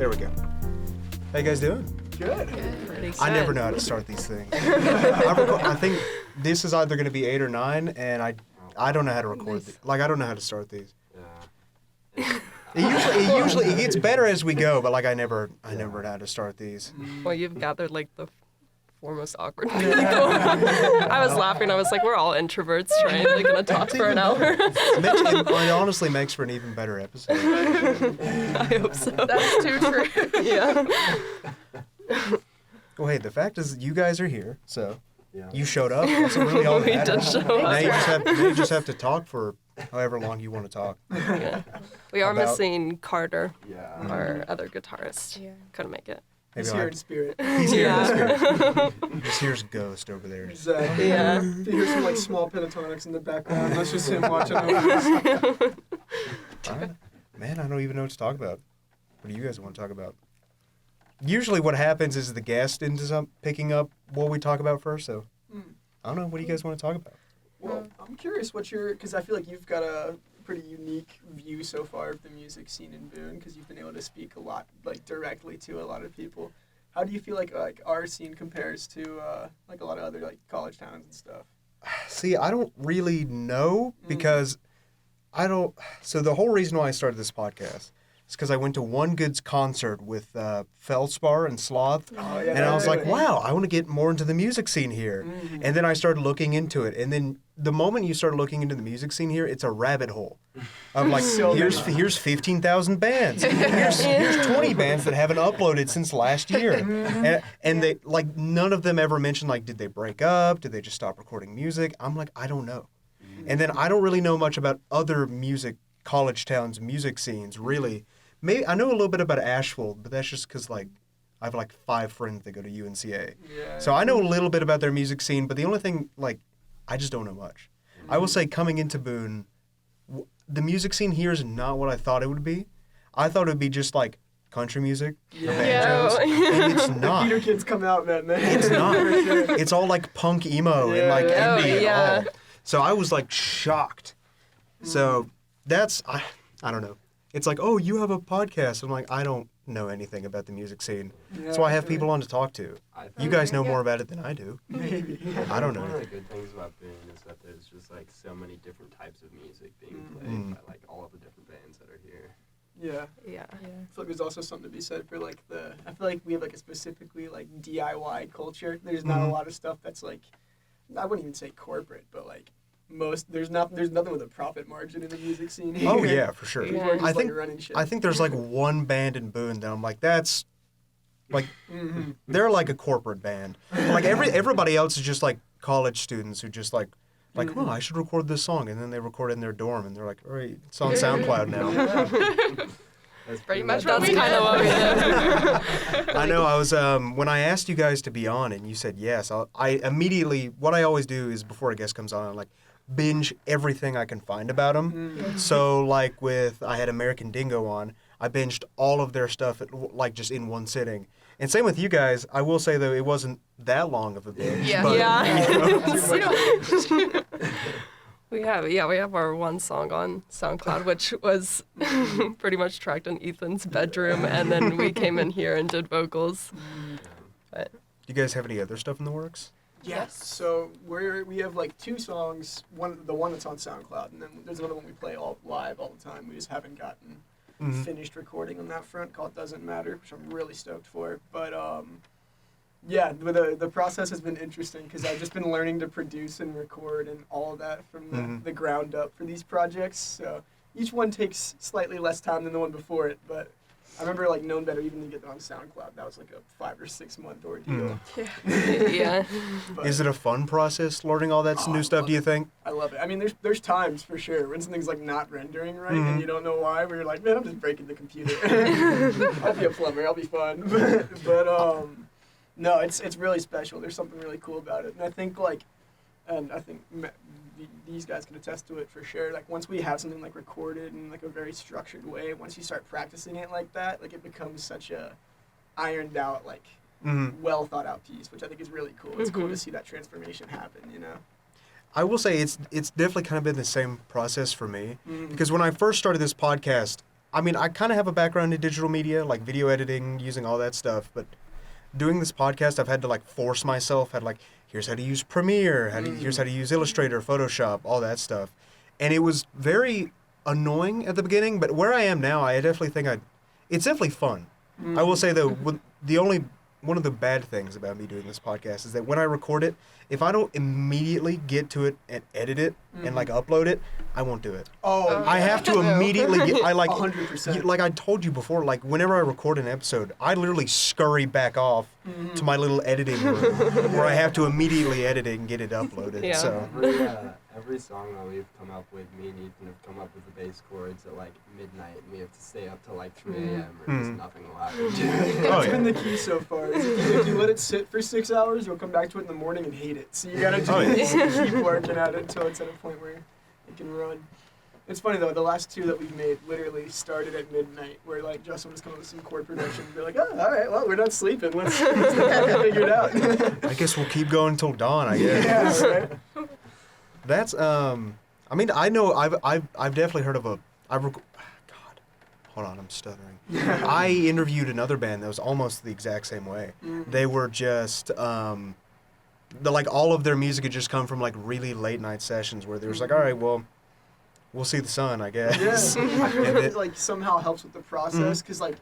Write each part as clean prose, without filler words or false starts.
There we go. How you guys doing? Good. I never know how to start these things. I think this is either going to be 8 or 9, and I don't know how to record these. Like, I don't know how to start these. Yeah. It usually gets better as we go, but like I never know how to start these. Well, you've gathered like the four most awkward people. I was laughing. I was like, we're all introverts, right? Like gonna talk for an hour. It honestly makes for an even better episode. I hope so. That's too true. Yeah. Well, hey, the fact is that you guys are here, so Yeah. you showed up. That's really all that We matters. did show up. Now you just have to talk for however long you want to talk. Yeah. We are About- missing Carter, Yeah. our other guitarist. Yeah. Couldn't make it. Maybe He's I'll here have- in spirit. He's here. Yeah. Just here's Ghost over there. Exactly. Yeah. If you hear some like small pentatonics in the background, that's just him watching over. All right. Man, I don't even know what to talk about. What do you guys want to talk about? Usually what happens is the guest ends up picking up what we talk about first, so I don't know. What do you guys want to talk about? Well, I'm curious because I feel like you've got a pretty unique view so far of the music scene in Boone, because you've been able to speak a lot, like directly to a lot of people. How do you feel like our scene compares to like a lot of other like college towns and stuff? See, I don't really know because I don't. So the whole reason why I started this podcast is because I went to One Good's concert with Feldspar and Sloth, Oh, yeah, and I was like, right. wow, I want to get more into the music scene here. And then I started looking into it, and then the moment you start looking into the music scene here, it's a rabbit hole of like, So here's 15,000 bands, here's 20 bands that haven't uploaded since last year, and they like none of them ever mentioned like, did they break up, did they just stop recording music? I'm like, I don't know. And then I don't really know much about other college towns' music scenes, really. Maybe I know a little bit about Asheville, but that's just because like I have like 5 friends that go to UNCA, Yeah. so I know a little bit about their music scene. But the only thing, like, I just don't know much. I will say, coming into Boone, the music scene here is not what I thought it would be. I thought it would be just like country music, banjos, and it's not. Peter kids come out, man. It's not. It's all like punk emo and like Yeah. indie and yeah. all. So I was like shocked. So that's I don't know. It's like, oh, you have a podcast. I'm like, I don't know anything about the music scene. That's why I have people on to talk to. You guys know more about it than I do. Maybe. I don't know. One of the good things about Boone is that there's just like so many different types of music being played by like all of the different bands that are here. Yeah. Yeah. I feel like there's also something to be said for like I feel like we have like a specifically like DIY culture. There's not a lot of stuff that's like, I wouldn't even say corporate, but like there's nothing with a profit margin in the music scene here. Oh yeah, for sure. People are just, I think like, running shit. I think there's like one band in Boone that I'm like, that's like they're like a corporate band. Like everybody else is just like college students who just like oh, I should record this song, and then they record it in their dorm, and they're like, all right, it's on SoundCloud now. That's Pretty much what that's kind of what we did. I know. I was when I asked you guys to be on, and you said yes. I immediately, what I always do is before a guest comes on, I like binge everything I can find about them. So like I had American Dingo on, I binged all of their stuff like just in one sitting. And same with you guys. I will say though, it wasn't that long of a binge. Yeah. But, Yeah. We have our one song on SoundCloud, which was pretty much tracked in Ethan's bedroom, and then we came in here and did vocals. But Do you guys have any other stuff in the works? Yes. So we have like 2 songs. The one that's on SoundCloud, and then there's another one we play all live all the time. We just haven't gotten finished recording on that front, called Doesn't Matter, which I'm really stoked for. But yeah, the process has been interesting because I've just been learning to produce and record and all of that from the ground up for these projects. So each one takes slightly less time than the one before it, but I remember like knowing better even to get it on SoundCloud. That was like a 5 or 6 month ordeal. yeah. But Is it a fun process learning all that Oh, new I stuff? love Do you it. think? I love it. I mean, there's times for sure when something's like not rendering right and you don't know why. Where you're like, man, I'm just breaking the computer. I'll be a plumber. I'll be fun. but no, it's really special. There's something really cool about it, and I think these guys can attest to it for sure. Like once we have something like recorded in like a very structured way, once you start practicing it like that, like it becomes such a ironed out, like well thought out piece, which I think is really cool. It's cool to see that transformation happen, you know. I will say it's definitely kind of been the same process for me because when I first started this podcast, I mean, I kind of have a background in digital media, like video editing, using all that stuff, but doing this podcast, I've had to like force myself, here's how to use Premiere, here's how to use Illustrator, Photoshop, all that stuff. And it was very annoying at the beginning, but where I am now, I definitely think it's definitely fun. I will say though, one of the bad things about me doing this podcast is that when I record it, if I don't immediately get to it and edit it and like upload it, I won't do it. Oh, I have to immediately get. I like 100%. Like I told you before. Like whenever I record an episode, I literally scurry back off to my little editing room where I have to immediately edit it and get it uploaded. Yeah. So Every song that we've come up with, me and Ethan have come up with the bass chords at like midnight, and we have to stay up till like 3 a.m. or just nothing will happen. That's been the key so far. If you let it sit for 6 hours, you'll come back to it in the morning and hate it. So you gotta just keep working at it until it's at a point where it can run. It's funny though, the last two that we've made literally started at midnight, where like Justin was coming with some chord production and be like, oh, all right, well, we're not sleeping. Let's figure it out. I guess we'll keep going until dawn. I guess. Yeah, right? That's I mean, I know I've definitely heard of God, hold on, I'm stuttering. I interviewed another band that was almost the exact same way. They were just like all of their music had just come from like really late night sessions where they was like, all right, well, we'll see the sun, I guess. Yeah. I feel like it like somehow helps with the process because like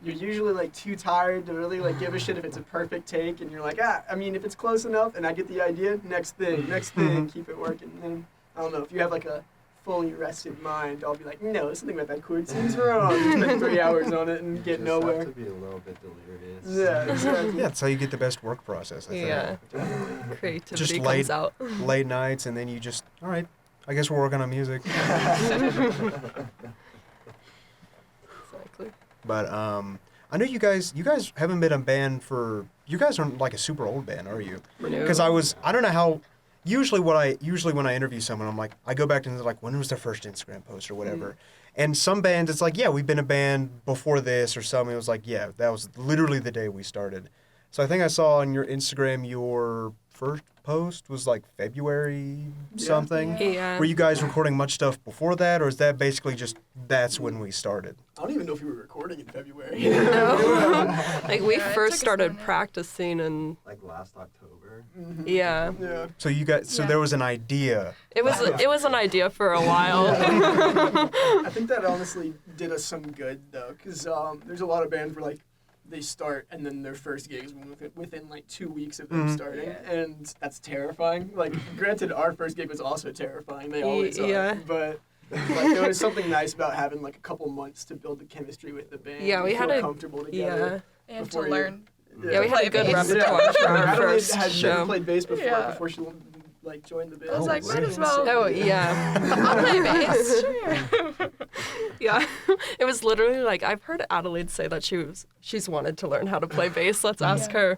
you're usually like too tired to really like give a shit if it's a perfect take, and you're like, I mean, if it's close enough and I get the idea, next thing, keep it working. And then I don't know, if you have like a fully rested mind, I'll be like, no, something about that chord seems wrong. Spend 3 hours on it and get nowhere. Have to be a little bit delirious. Yeah, exactly. Yeah, that's how you get the best work process, I think. Yeah. Creativity Just comes out. late nights, and then you just, all right, I guess we're working on music. Exactly. But I know you guys haven't been a band you guys aren't like a super old band, are you? No. Because I don't know how, usually when I interview someone, I'm like, I go back to like, when was their first Instagram post or whatever. And some bands, it's like, yeah, we've been a band before this, or something. It was like, yeah, that was literally the day we started. So I think I saw on your Instagram your first post was like February something. Yeah. Were you guys recording much stuff before that, or is that basically just that's when we started? I don't even know if we were recording in February. No. Like we Yeah, it first took us started a minute. practicing and Like last October. yeah. Yeah. So you guys, Yeah. there was an idea. It was an idea for a while. I think that honestly did us some good though, because there's a lot of bands where like they start and then their first gig is within like 2 weeks of them starting, and that's terrifying. Like, granted, our first gig was also terrifying. They always Yeah. are, but like there was something nice about having like a couple months to build the chemistry with the band. Yeah, we and had feel a comfortable together. And Before to you- learn. Yeah, we had a good Play bass. repertoire for our Adelaide first had never show. played bass Yeah. before she like joined the band. I was like, might as So- well. Oh yeah. I'll play bass. Sure. Yeah, it was literally like I've heard Adelaide say that she's wanted to learn how to play bass. Let's ask her.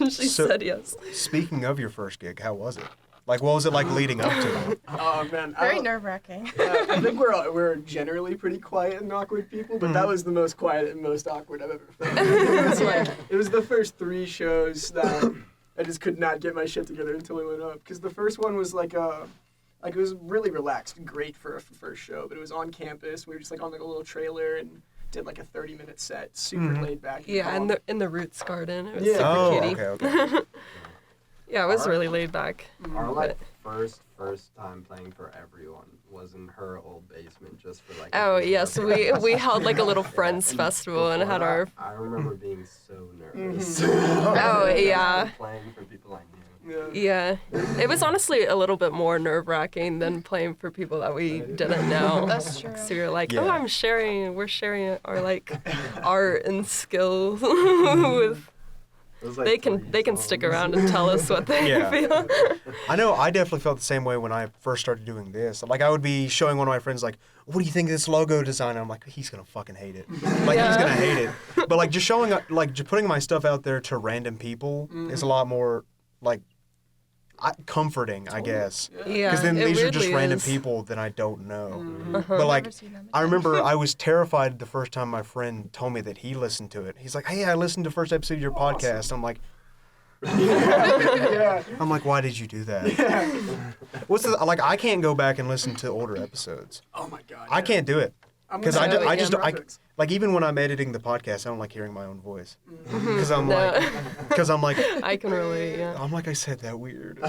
She So- said yes. Speaking of your first gig, how was it? Like, what was it like leading up to it? Oh man, Very nerve-wracking. I think we're generally pretty quiet and awkward people, but that was the most quiet and most awkward I've ever felt. It was the first 3 shows that I just could not get my shit together until we went up. Because the first one was like it was really relaxed and great for a first show, but it was on campus. We were just like on like a little trailer and did like a 30-minute set, super laid back. And Yeah, calm. in the Roots Garden. It was Yeah. super Oh, kitty. okay. Yeah, it was really laid back. Our like first time playing for everyone was in her old basement just for like. Oh yes, we held like a little friends and festival and before had that, our. I remember being so nervous. Oh yeah. Playing for people I knew. Yeah. Yeah, it was honestly a little bit more nerve-wracking than playing for people that we didn't know. That's true. So you're like, Yeah. we're sharing our like art and skills with. It was like They can 3 stick songs. around and tell us what they Yeah. feel. I know I definitely felt the same way when I first started doing this. Like, I would be showing one of my friends, like, what do you think of this logo design? And I'm like, he's going to fucking hate it. Like, he's going to hate it. But, like, just showing, like, just putting my stuff out there to random people is a lot more, like, comforting, I guess. Yeah, Because then it these are just weirdly random is. people that I don't know. Uh-huh. But, like, Never seen them I again. remember I was terrified the first time my friend told me that he listened to it. He's like, hey, I listened to the first episode of your podcast. I'm like, Yeah. I'm like, why did you do that? Yeah. What's the like? I can't go back and listen to older episodes. Oh my god. I yeah. can't do it I'm because gonna I say just I graphics. like even when I'm editing the podcast, I don't like hearing my own voice Mm-hmm. because I'm No. like I can relate, yeah. I'm like I said that weird.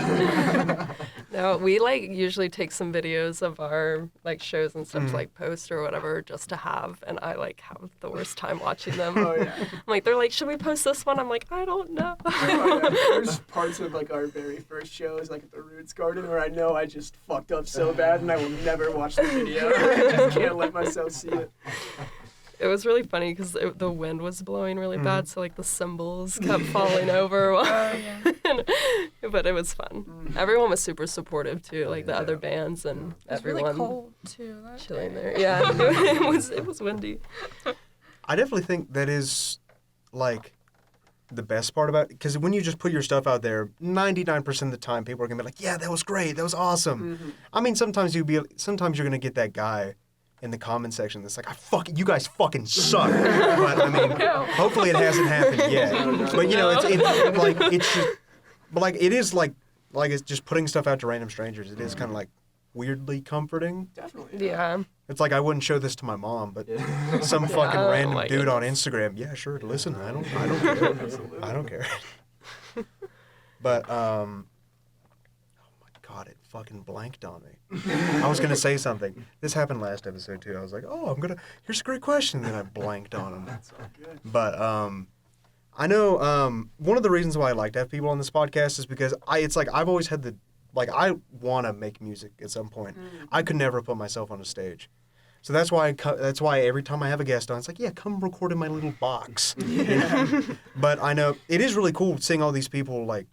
No, we like usually take some videos of our like shows and stuff to like post or whatever just to have, and I like have the worst time watching them. Oh yeah. I'm like, they're like, should we post this one? I'm like, I don't know. Oh, yeah. There's parts of like our very first shows, like at the Roots Garden, where I know I just fucked up so bad, and I will never watch the video. I just can't let myself see it. It was really funny because the wind was blowing really bad, so like the cymbals kept falling over. Oh, yeah. But it was fun. Everyone was super supportive too, like the other bands and It's everyone really cold too. That chilling day. there. Yeah, it was windy. I definitely think that is like the best part about it because when you just put your stuff out there, 99% of the time people are gonna be like, yeah, that was great, that was awesome. I mean, sometimes you're gonna get that guy in the comment section that's like, you guys fucking suck. But I mean, hopefully it hasn't happened yet. But you know, it's like it's just, but like it is like it's just putting stuff out to random strangers. It is kind of like weirdly comforting. Definitely. Yeah. It's like I wouldn't show this to my mom, but Yeah. some fucking Oh, random my dude on goodness. Instagram. Yeah, sure. Listen, I don't care. I don't care. But oh my god, it fucking blanked on me. I was gonna say something. This happened last episode too. I was like, oh, here's a great question. And then I blanked on him. That's all good. But I know one of the reasons why I like to have people on this podcast is because it's like I've always had I want to make music at some point. I could never put myself on a stage. So that's why every time I have a guest on, it's like, yeah, come record in my little box. You know? But I know it is really cool seeing all these people like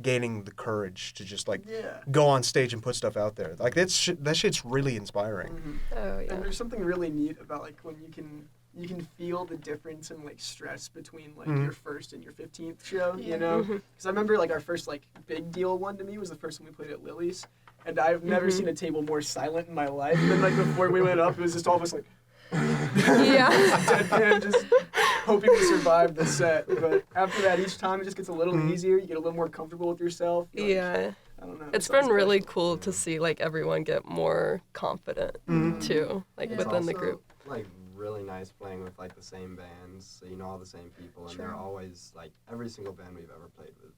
gaining the courage to just like Yeah. go on stage and put stuff out there. Like that shit's really inspiring. Oh yeah. And there's something really neat about like when you can feel the difference in like stress between like your first and your 15th show, you know? Because I remember like our first like big deal one to me was the first one we played at Lily's, and I've never seen a table more silent in my life. And then like before we went up, it was just all of us like Yeah. deadpan, just hoping to survive the set. But after that, each time it just gets a little easier. You get a little more comfortable with yourself. You're like, Yeah. I don't know. It's something been really special. cool to see like everyone get more confident too, like Yeah. It's within the also, group. like really nice playing with like the same bands, so you know all the same people, and they're True. always like every single band we've ever played with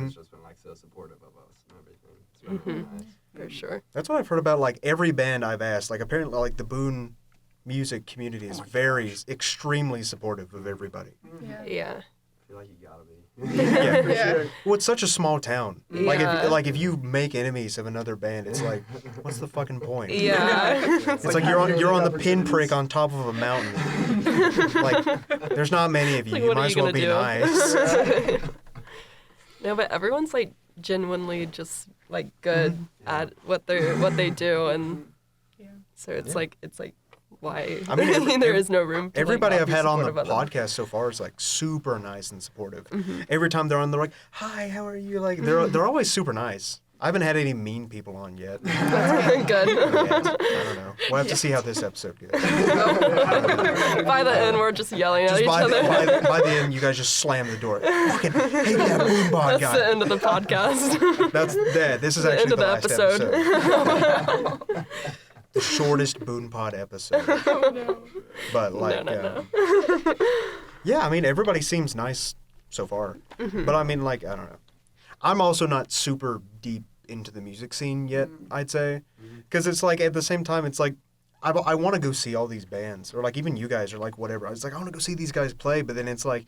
has just been like so supportive of us and everything. It's been really nice. For sure. That's what I've heard about like every band I've asked. Like apparently like the Boone music community is extremely supportive of everybody. Yeah. Yeah. I feel like you gotta be. Yeah, for Yeah. sure. Well, it's such a small town. Like Yeah. if you make enemies of another band, it's like, what's the fucking point? Yeah. It's like you're on the pinprick on top of a mountain. Like there's not many of you. Like, You what are might you as well gonna be do? nice. No, but everyone's like genuinely just like good at what they do, and Yeah. so it's like why I mean, there is no room. To, Everybody like, I've not be had on the supportive of them. podcast so far is like super nice and supportive. Every time they're on, they're like, "Hi, how are you?" Like they're always super nice. I haven't had any mean people on yet. Good. I don't know. We'll have to see how this episode goes. By the end, we're just yelling at Just each by other. by the end, you guys just slam the door. Fucking hate that BoonePod That's the guy. end of the podcast. That's that. This is The actually end of the last episode. the shortest BoonePod episode. But like, no. yeah, I mean, everybody seems nice so far. But I mean, like, I don't know. I'm also not super deep into the music scene yet, I'd say. Because it's like, at the same time, it's like, I want to go see all these bands. Or like, even you guys, or like, whatever. I was like, I want to go see these guys play. But then it's like,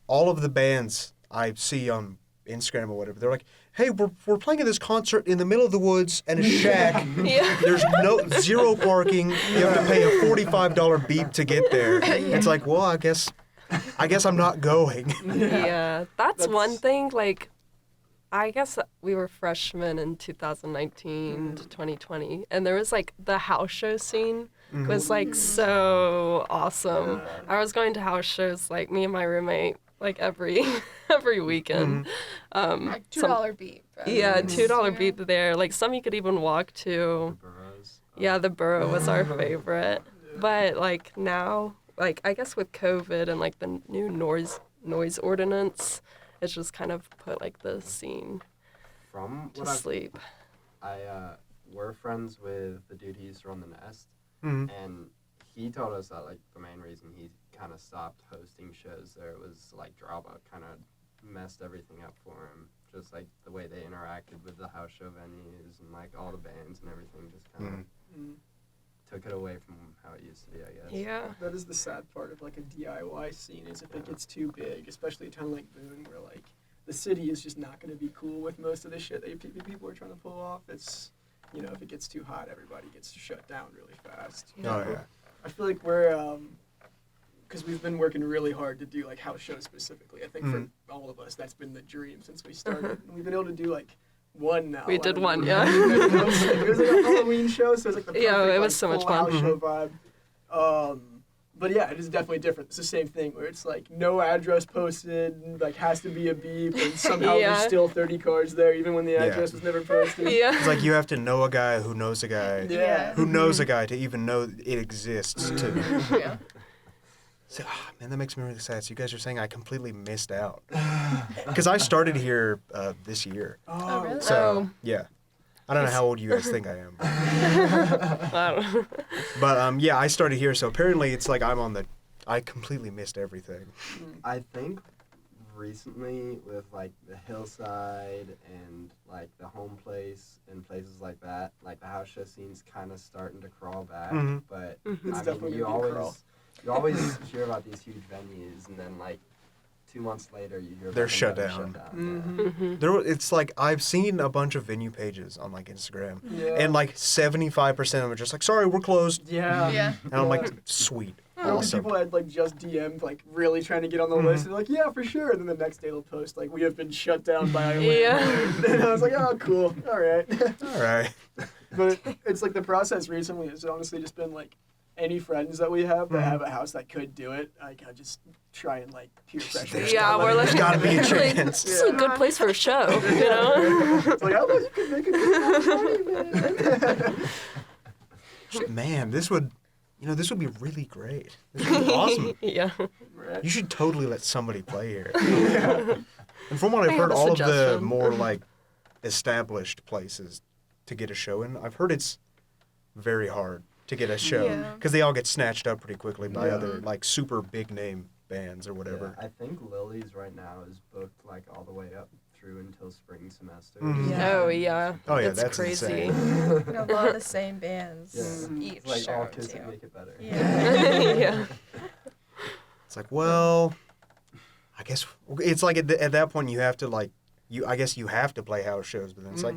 all of the bands I see on Instagram or whatever, they're like, hey, we're playing at this concert in the middle of the woods and a shack. Yeah. There's zero parking. You have to pay a $45 beep to get there. It's like, well, I guess I'm not going. Yeah, that's one That's- thing. Like, I guess we were freshmen in 2019 to 2020, and there was like the house show scene was like so awesome. I was going to house shows like me and my roommate like every weekend. Like $2 beat. Yeah, $2 beat there. Like some you could even walk to. Burrows. Yeah, the Borough was our favorite. But like now, like I guess with COVID and like the new noise ordinance, it's just kind of put like the scene From to what I've sleep. we're friends with the dude who used to run the Nest, Mhm. and he told us that like the main reason he kind of stopped hosting shows there was like drama kind of messed everything up for him. Just like the way they interacted with the house show venues and like all the bands and everything just kind of took it away from how it used to be, I guess. Yeah. That is the sad part of like a DIY scene is if it gets too big, especially a town like Boone where like the city is just not going to be cool with most of the shit that people are trying to pull off. It's, you know, if it gets too hot, everybody gets shut down really fast. Oh yeah. I feel like we're, because we've been working really hard to do like house shows specifically. I think for all of us, that's been the dream since we started. And we've been able to do like one now. We did one, yeah. It was like a Halloween show, so it was like the perfect, Yeah, it was like, so much full fun. house show vibe. But yeah, it is definitely different. It's the same thing where it's like no address posted, like has to be a beep, and somehow there's still 30 cars there even when the address was never posted. Yeah. It's like you have to know a guy who knows a guy Yeah. who knows a guy to even know it exists too. Yeah. So, man, that makes me really sad. So you guys are saying I completely missed out because I started here this year. Oh, really? So yeah, I don't know how old you guys think I am. I don't know. But yeah, I started here, so apparently it's like I completely missed everything. I think recently with like the hillside and like the home place and places like that, like the house show scene's kind of starting to crawl back. Mhm. But It's I definitely mean, you gonna be a crawl. always hear about these huge venues, and then like 2 months later you hear about They're them shut getting down. Mhm. It's like I've seen a bunch of venue pages on like Instagram, Yeah. and like 75% of them are just like, "Sorry, we're closed," Yeah. Yeah. and I'm like, "Sweet, All these awesome." people had like just DM'd like really trying to get on the list. And they're like, yeah, for sure. And then the next day they'll post like, we have been shut down by a landlord. And I was like, oh, cool. All right. All right. But it's like the process recently has honestly just been like any friends that we have that have a house that could do it, like I just try and like peer pressure. There's Yeah, we're like, There's gotta be a like, chance. this is a good place for a show, you know? It's like, I bet you could make a good money, man. Man, this would be really great. This would be awesome. Yeah. Right. You should totally let somebody play here. And from what I've I heard, have a all of the suggestion. more like established places to get a show in, I've heard it's very hard to get a show Yeah. because they all get snatched up pretty quickly by Yeah. other like super big name bands or whatever. Yeah, I think Lily's right now is booked like all the way up through until spring semester. Mhm. Yeah. Oh, yeah. Oh yeah, It's that's crazy. insane. You know, a lot of the same bands Yeah. each It's like show all kids too. that make it better. Yeah. Yeah. It's like, well, I guess it's like at that point you have to like I guess you have to play house shows, but then it's like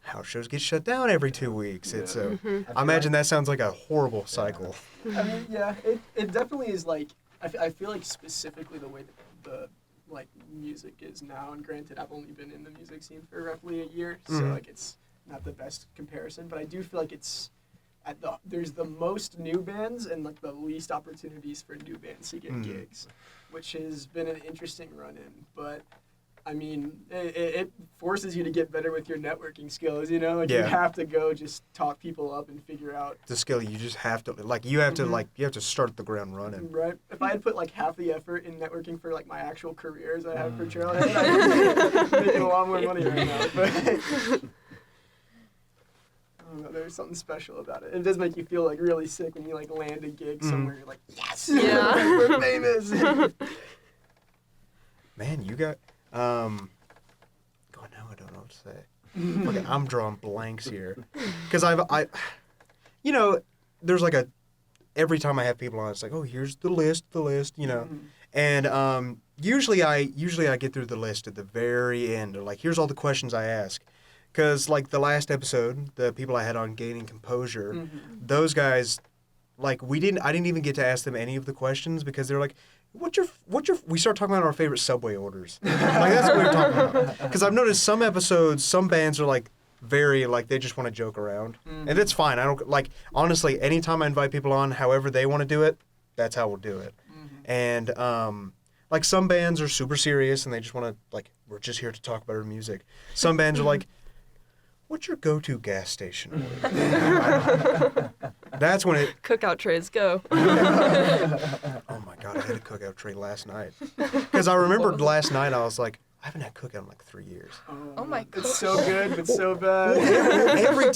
house shows get shut down every 2 weeks. It's I I feel imagine like- that sounds like a horrible cycle. I mean, yeah, it definitely is like, I feel like specifically the way that the like music is now, and granted I've only been in the music scene for roughly a year, so Mhm. like it's not the best comparison, but I do feel like it's there's the most new bands and like the least opportunities for new bands to get Mhm. gigs, which has been an interesting run-in, but I mean, it forces you to get better with your networking skills, you know? Like, you Yeah. have to go just talk people up and figure out. The skill you just have to like you have to Mhm. like you have to start the ground running. Right? If I had put, like, half the effort in networking for, like, my actual career as I have for Trailhead, I'd be making a lot more money right now. But I don't know, there's something special about it. It does make you feel, like, really sick when you, like, land a gig somewhere. You're like, yes! Yeah. We're famous! Man, you got God, now I don't know what to say. Okay, I'm drawing blanks here because you know, there's like every time I have people on, it's like, oh, here's the list, you know, and usually I get through the list at the very end, or like here's all the questions I ask, because like the last episode, the people I had on Gaining Composure, those guys, like I didn't even get to ask them any of the questions because they're like, what's your we start talking about our favorite Subway orders. Like that's what we were talking about. Because I've noticed some episodes, some bands are like very like they just want to joke around, and it's fine. I don't like honestly. Anytime I invite people on, however they want to do it, that's how we'll do it. And like some bands are super serious and they just want to like we're just here to talk about our music. Some bands are like, what's your go-to gas station order? That's when it. Cookout trays, go. Oh my God, I had a cookout tray last night. Because I remembered last night I was like, I haven't had cookout in like 3 years. Oh my god. It's so good, but so bad.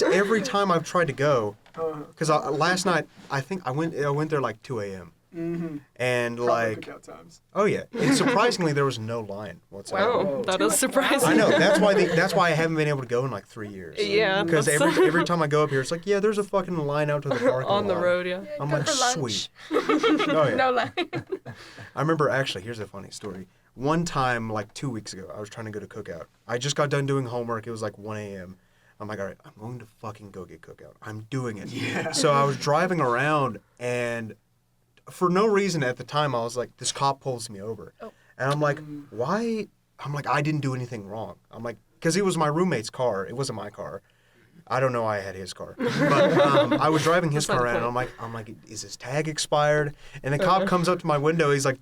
Every time I've tried to go, because last night I think I went there like 2 a.m. Mm-hmm. and Proper like cookout times. oh yeah, and surprisingly there was no line whatsoever. Wow, that is surprising. I know that's why I haven't been able to go in like 3 years. Yeah, because that's- every time I go up here, it's like there's a fucking line out to the parking On the lot. road, yeah. I'm Go like for lunch. sweet. Oh yeah. No line. I remember actually. Here's a funny story. One time, like 2 weeks ago, I was trying to go to cookout. I just got done doing homework. It was like 1 a.m. I'm like, all right, I'm going to fucking go get cookout. I'm doing it. Yeah. So I was driving around, and for no reason at the time, I was like, this cop pulls me over. Oh. And I'm like, why? I'm like, I didn't do anything wrong. I'm like, because it was my roommate's car. It wasn't my car. I don't know why I had his car. But I was driving his That's car not around, the and I'm like, is his tag expired? And the cop comes up to my window. He's like,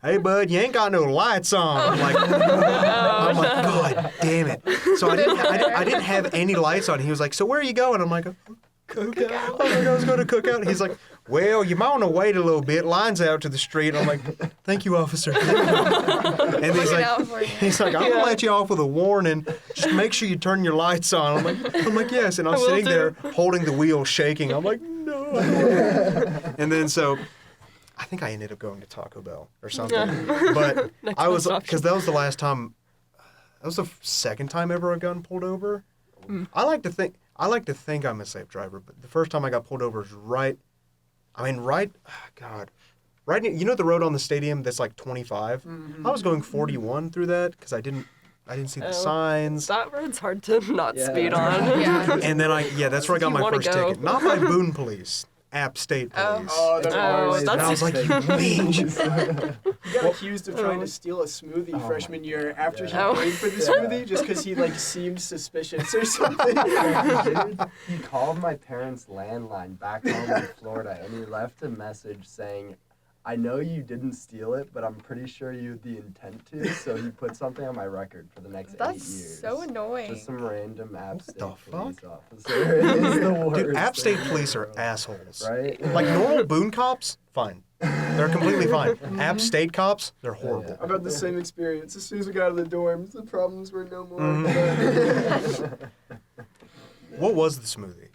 hey, bud, you ain't got no lights on. I'm like, God damn it. So I didn't have any lights on. He was like, so where are you going? I'm like, cookout. I was like, I was going to cookout. He's like, well, you might want to wait a little bit. Line's out to the street. I'm like, thank you, officer. And Looking out for you. he's like, I'm gonna let you off with a warning. Just make sure you turn your lights on. I'm like, yes. And I'm I will sitting there do. holding the wheel, shaking. I'm like, no. And then so, I think I ended up going to Taco Bell or something. But Next I was best option. because that was the last time. That was the second time ever I got pulled over. I like to think I'm a safe driver, but the first time I got pulled over was right. You know the road on the stadium that's like 25? I was going 41 through that because I didn't see the Oh. signs. That road's hard to not Yeah. speed on. Yeah. And then that's where I got You my wanna first go. ticket. Not by Boone Police, App State Police. Oh, that's Oh, always. And I was like, you bitch. He got accused of trying to steal a smoothie freshman year after he Oh. paid for the smoothie just because he like seemed suspicious or something. He called my parents' landline back home in Florida, and he left a message saying, I know you didn't steal it, but I'm pretty sure you had the intent to, so he put something on my record for the next 8 That's years. so annoying. Just some random App State the police fuck? officer. It is the worst Dude, App State thing Police in are the world. assholes. Right? Like normal Boone cops, fine. They're completely fine. App State cops, they're horrible. I've had the same experience. As soon as we got out of the dorms, the problems were no more. What was the smoothie?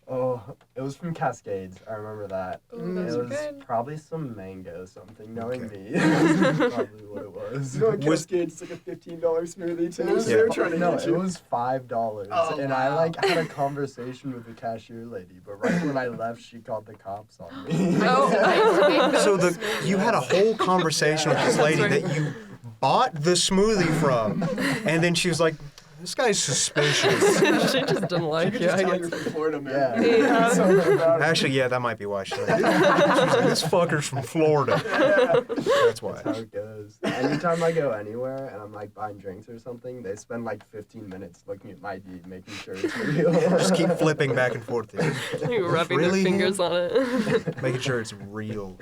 Oh, it was from Cascades. I remember that. Ooh, those It are was good. probably some mango something, knowing Okay. me. That's probably what it was. You know, at Was- Cascades, it's like a $15 smoothie too. It So they were trying to no, get it you. was $5, Oh, and I wow. like had a conversation with the cashier lady, but right when I left, she called the cops on me. Oh, I used to make those So smoothies. you had a whole conversation with this lady that you bought the smoothie from, and then she was like, "This guy's suspicious." She just didn't You like could you. just I tell guess. you're from Florida, man. Yeah. Yeah. Something about it. Actually, yeah, that might be why she's like, "This fucker's from Florida." That's why. That's how it goes. Anytime I go anywhere and I'm like buying drinks or something, they spend like 15 minutes looking at my ID, making sure it's real. Just keep flipping back and forth, You rubbing really their fingers on it. making sure it's real.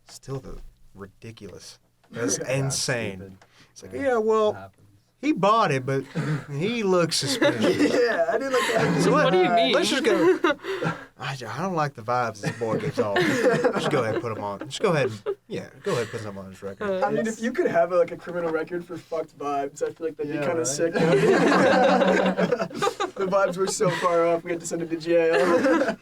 Still, though, ridiculous. That's Yeah, insane. stupid. It's like, yeah, well, It happens. he bought it, but he looks suspicious. Yeah, I didn't like that. So What do you mean? Let's just go. I don't like the vibes this boy gives off. Just go ahead and put him on. Just go ahead and put him on his record. I mean, if you could have like a criminal record for fucked vibes, I feel like that'd be Yeah, kind of right? sick. The vibes were so far off, we had to send him to jail.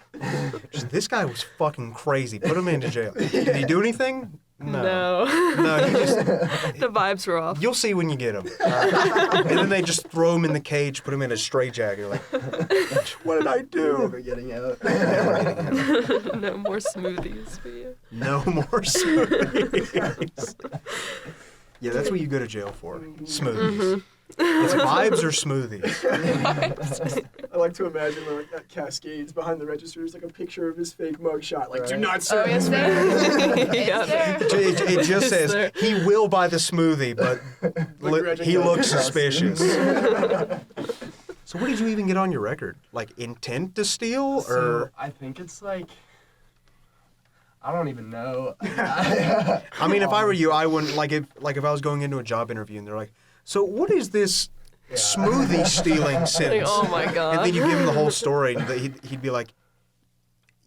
Just, this guy was fucking crazy. Put him into jail. Did he do anything? No. No. No, he just. The vibes were off. You'll see when you get him. And then they just throw him in the cage, put him in a straitjacket. Like, what did I Never do? getting out. No more smoothies for you. No more smoothies. Yeah, that's what you go to jail for. Smoothies. It's vibes or smoothies. I like to imagine like at Cascades behind the register is like a picture of his fake mugshot. Like, do Right. not Oh, serve it's this there. man. Yeah. It's there. It just It's says there. he will buy the smoothie, but he looks suspicious. So what did you even get on your record? Like intent to steal, So or I think it's like, I don't even know. I mean, if I were you, I wouldn't if I was going into a job interview and they're like, so what is this smoothie stealing Like, sentence? oh my god. And then you give him the whole story, and he'd be like,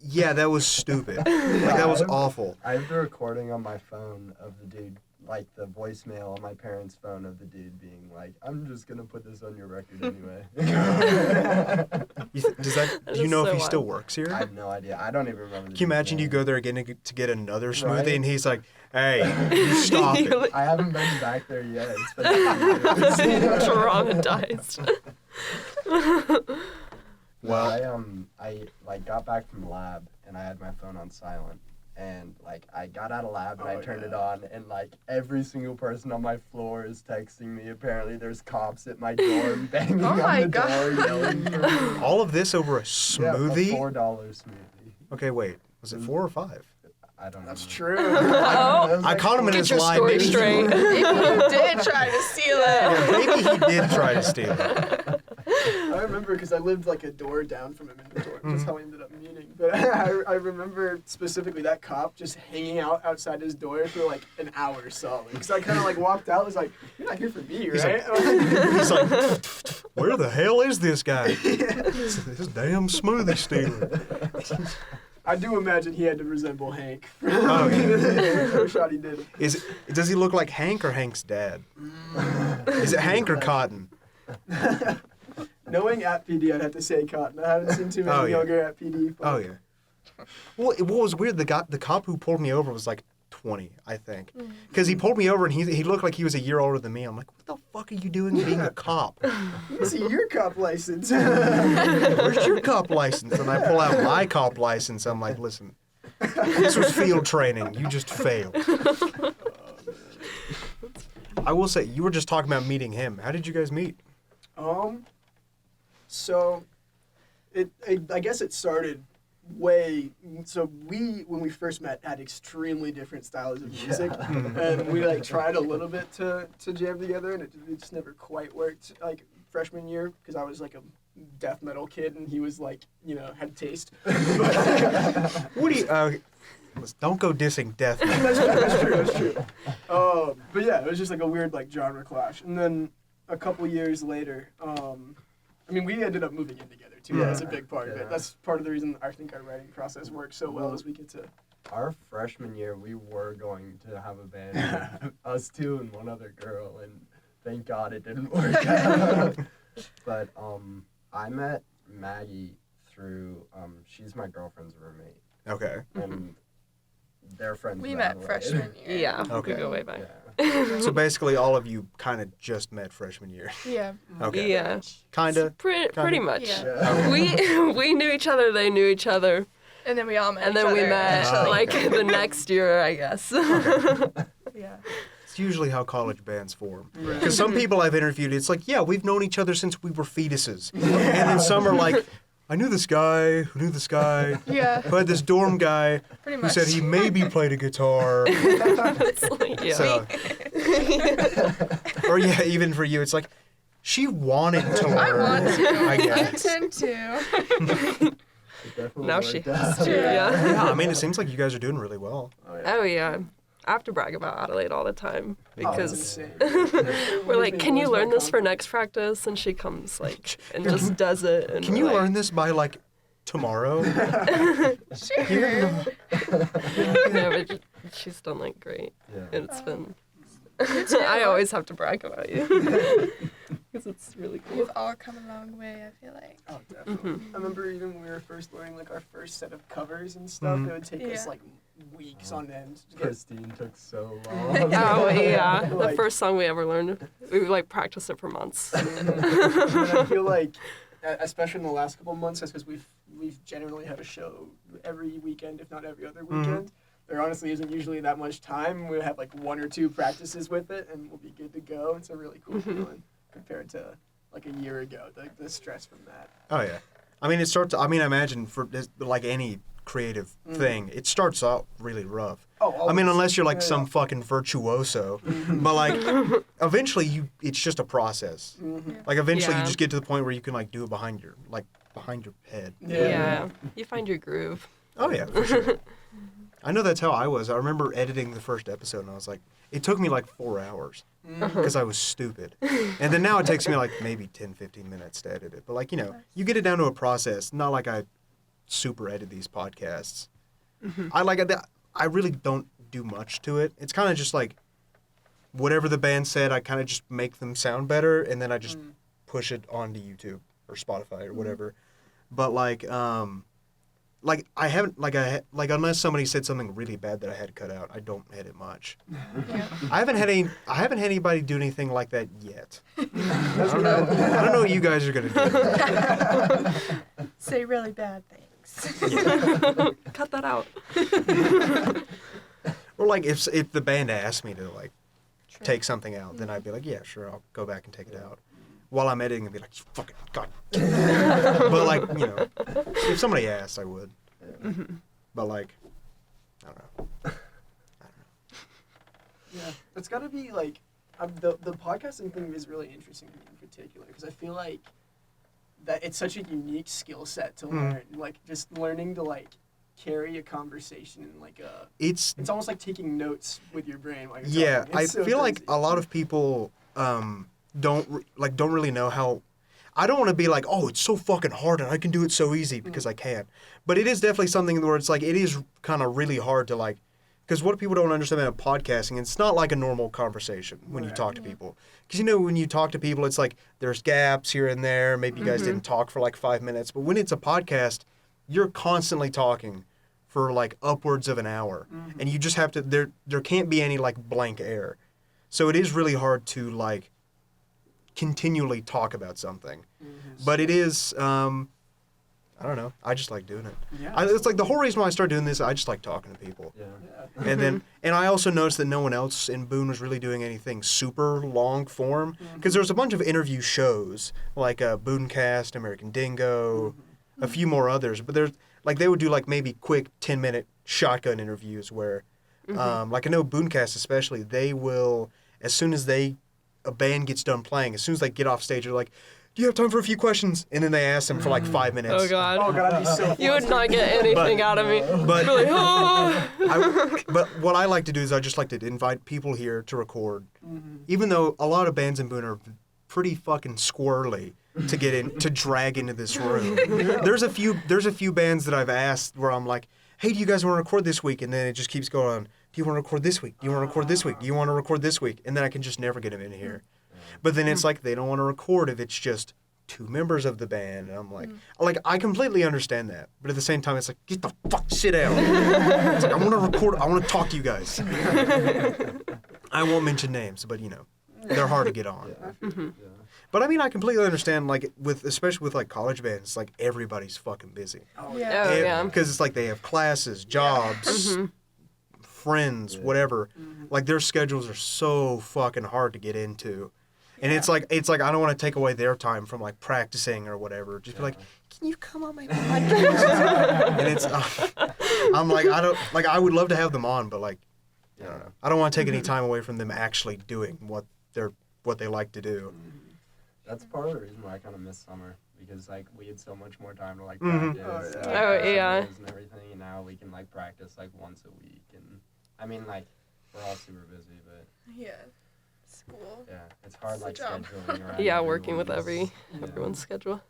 Yeah, that was stupid. Like, that was awful. I have the recording on my phone of the dude, like the voicemail on my parents' phone of the dude being like, "I'm just gonna put this on your record anyway." Do you know if he still works I here? have no idea. I don't even remember. Can you imagine you go there again to get another smoothie, Right. and he's like, "Hey, you stop You're it." like, I haven't been back there yet. It's been a few years. traumatized. Well, I like got back from lab and I had my phone on silent. And like I got out of lab and I turned it on and like every single person on my floor is texting me. Apparently there's cops at my door banging Oh my on the door yelling for me. all of this over a Yeah, a smoothie? $4 smoothie. Okay, wait. Was it 4 or 5? I don't know. That's true. Oh, I caught him in get his your lie. story Maybe straight. Maybe you did try to steal it. Yeah, maybe he did try to steal it. I remember because I lived like a door down from him in the dorm. That's how we ended up meeting. But I remember specifically that cop just hanging out outside his door for like an hour solid. Because I kind of like walked out, was like, "You're not here for me, He's right?" He's like, "Where the hell is this guy? This damn smoothie stealer." I do imagine he had to resemble Hank. Oh, yeah. The first shot he did. Does he look like Hank or Hank's dad? Is it Hank or Cotton? Knowing at PD, I'd have to say Cotton. I haven't seen too many Oh, yeah. younger at PD. But Oh yeah. Well, what was weird? The cop who pulled me over was like 20, I think, because he pulled me over and he looked like he was a year older than me. I'm like, what the fuck are you doing being a cop? Let me see your cop license. Where's your cop license? And I pull out my cop license. I'm like, listen, this was field training. You just failed. I will say, you were just talking about meeting him. How did you guys meet? So, I guess it started so when we first met, had extremely different styles of music, and we like tried a little bit to jam together, and it just never quite worked. Like freshman year, because I was like a death metal kid, and he was like, had taste. What do you? Don't go dissing death metal. That's true. But yeah, it was just like a weird like genre clash, and then a couple years later, we ended up moving in together too. Yeah. That's a big part of it. That's part of the reason I think our writing process works so well, is we get to. Our freshman year, we were going to have a band, with us two and one other girl, and thank God it didn't work out. But I met Maggie through, she's my girlfriend's roommate, Okay. and they're friends. We that met way. freshman year. Yeah, Okay. we go way back. Yeah. So basically, all of you kind of just met freshman year. Yeah. Okay. Yeah, Kinda. pretty much. Yeah. We knew each other. They knew each other, And then we all met and each then we other. met Oh. like the next year, I guess. Yeah. It's usually how college bands form. Right. Because some people I've interviewed, it's like, yeah, we've known each other since we were fetuses. And then some are like, I knew this guy who knew this guy Yeah. who had this dorm guy Pretty who much. said he maybe played a guitar. It's like, yeah. So, or yeah, even for you, it's like, she wanted to learn. I want to. I I guess. intend to. It definitely Now she worked has out. to. Yeah. Yeah, I mean, it seems like you guys are doing really well. Oh yeah. I have to brag about Adelaide all the time because insane. we're like, can you learn this for next practice? And she comes like and just does it. And Can you learn this by like tomorrow? Sure. Yeah, but she's done like great. Yeah. And it's been. too. I always have to brag about you because it's really cool. We've all come a long way, I feel like. Oh, definitely. I remember even when we were first learning like our first set of covers and stuff, it would take us Yeah. like weeks on end to get. Christine took so long. Oh yeah, the Like- first song we ever learned, we like practiced it for months. And I feel like, especially in the last couple of months, that's because we've generally had a show every weekend, if not every other weekend. There honestly isn't usually that much time. We'll have like 1 or 2 practices with it, and we'll be good to go. It's a really cool feeling compared to like a year ago. The stress from that. Oh yeah, I mean it starts. I mean I imagine for this, like any creative thing, it starts out really rough. Oh, I mean always. unless you're like Yeah. some fucking virtuoso, but like eventually it's just a process. Like eventually you Yeah. just get to the point where you can like do it behind your head. Yeah, you find your groove. Oh yeah, for sure. I know that's how I was. I remember editing the first episode and I was like, it took me like 4 hours because I was stupid. And then now it takes me like maybe 10, 15 minutes to edit it. But like, you get it down to a process. Not like I super edit these podcasts. I really don't do much to it. It's kind of just like whatever the band said, I kind of just make them sound better, and then I just push it onto YouTube or Spotify or whatever. But like I haven't like unless somebody said something really bad that I had to cut out, I don't edit much. Yeah. I haven't had anybody do anything like that yet. I don't know what you guys are gonna do. Say really bad things. Cut that out. Or like if the band asked me to like True. take something out, then I'd be like, yeah, sure, I'll go back and take it out. While I'm editing, I'd be like, fucking God. But like, you know, if somebody asked, I would. But like, I don't know. Yeah, it's got to be like the podcasting thing is really interesting to me in particular because I feel like that it's such a unique skill set to learn. Like just learning to like carry a conversation in like a It's almost like taking notes with your brain. Like yeah, I so feel like crazy. a lot of people don't really know how. I don't want to be like, oh, it's so fucking hard and I can do it so easy because I can. But it is definitely something where it's like it is kind of really hard to like. Because what people don't understand about podcasting, it's not like a normal conversation when you talk to people. Because, you know, when you talk to people, it's like there's gaps here and there. Maybe you guys didn't talk for like 5 minutes. But when it's a podcast, you're constantly talking for like upwards of an hour. And you just have to, there can't be any like blank air. So it is really hard to like continually talk about something. But it is, I don't know. I just like doing it. Yeah, It's like the whole reason why I started doing this, I just like talking to people. Yeah. And I also noticed that no one else in Boone was really doing anything super long form because there's a bunch of interview shows like Boonecast, American Dingo, a few more others, but there's like they would do like maybe quick 10-minute shotgun interviews where like I know Boonecast especially, they will as soon as a band gets done playing, as soon as they get off stage, they're like, do you have time for a few questions? And then they ask them for like 5 minutes. Oh God. Oh God, I'd be so. You would not get anything out of me. But Really, oh. but what I like to do is I just like to invite people here to record. Even though a lot of bands in Boone are pretty fucking squirrely to get in, to drag into this room. There's a few bands that I've asked where I'm like, hey, do you guys want to record this week? And then it just keeps going on. Do you want to record this week? Do you want to record this week? Do you want to record this week? And then I can just never get them in here. But then it's like they don't want to record if it's just 2 members of the band. And I'm like I completely understand that. But at the same time, it's like, get the fuck shit out. It's like, I want to record. I want to talk to you guys. I won't mention names, but you know, they're hard to get on. But I mean, I completely understand, like, especially with like college bands, like everybody's fucking busy. Yeah. Oh, yeah. Because it's like they have classes, jobs, friends, whatever. Like their schedules are so fucking hard to get into. And it's like I don't want to take away their time from like practicing or whatever. Just be like, can you come on my podcast? And it's I'm like I would love to have them on, but like I don't know. I don't want to take any time away from them actually doing what they like to do. That's part of the reason why I kind of miss summer because like we had so much more time to like practice. Oh, yeah. And everything, and now we can like practice like once a week, and I mean like we're all super busy, but Yeah. School. yeah, it's hard like It's a job. scheduling around. Yeah, working with everyone's- everyone's schedule.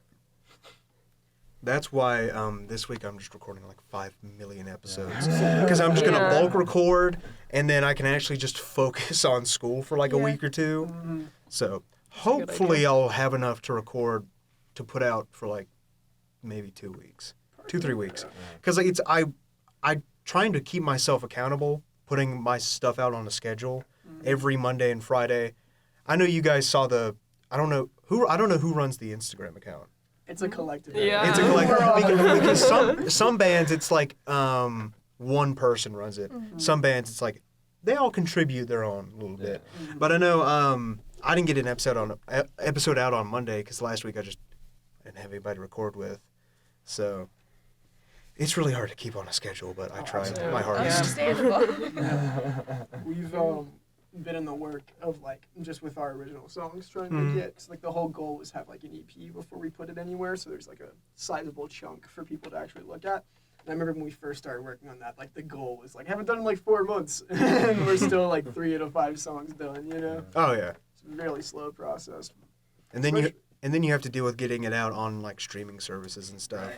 That's why this week I'm just recording like 5 million episodes because I'm just gonna bulk record and then I can actually just focus on school for like a week or two. So hopefully I'll have enough to record to put out for like maybe 2 weeks, 2-3 weeks, because like I trying to keep myself accountable, putting my stuff out on a schedule every Monday and Friday. I know you guys saw I don't know who runs the Instagram account. It's a collective. Yeah. It's a collective because some bands it's like one person runs it. Some bands it's like they all contribute their own little bit. But I know I didn't get an episode out on Monday because last week I didn't have anybody to record with, so it's really hard to keep on a schedule. But I try my hardest. Understandable. We've been in the work of like just with our original songs trying to get, cause like the whole goal was have like an EP before we put it anywhere, so there's like a sizable chunk for people to actually look at. And I remember when we first started working on that, like the goal was like haven't done it in like 4 months, and we're still like 3 out of 5 songs done, you know. Oh yeah. It's a really slow process. And then you have to deal with getting it out on like streaming services and stuff.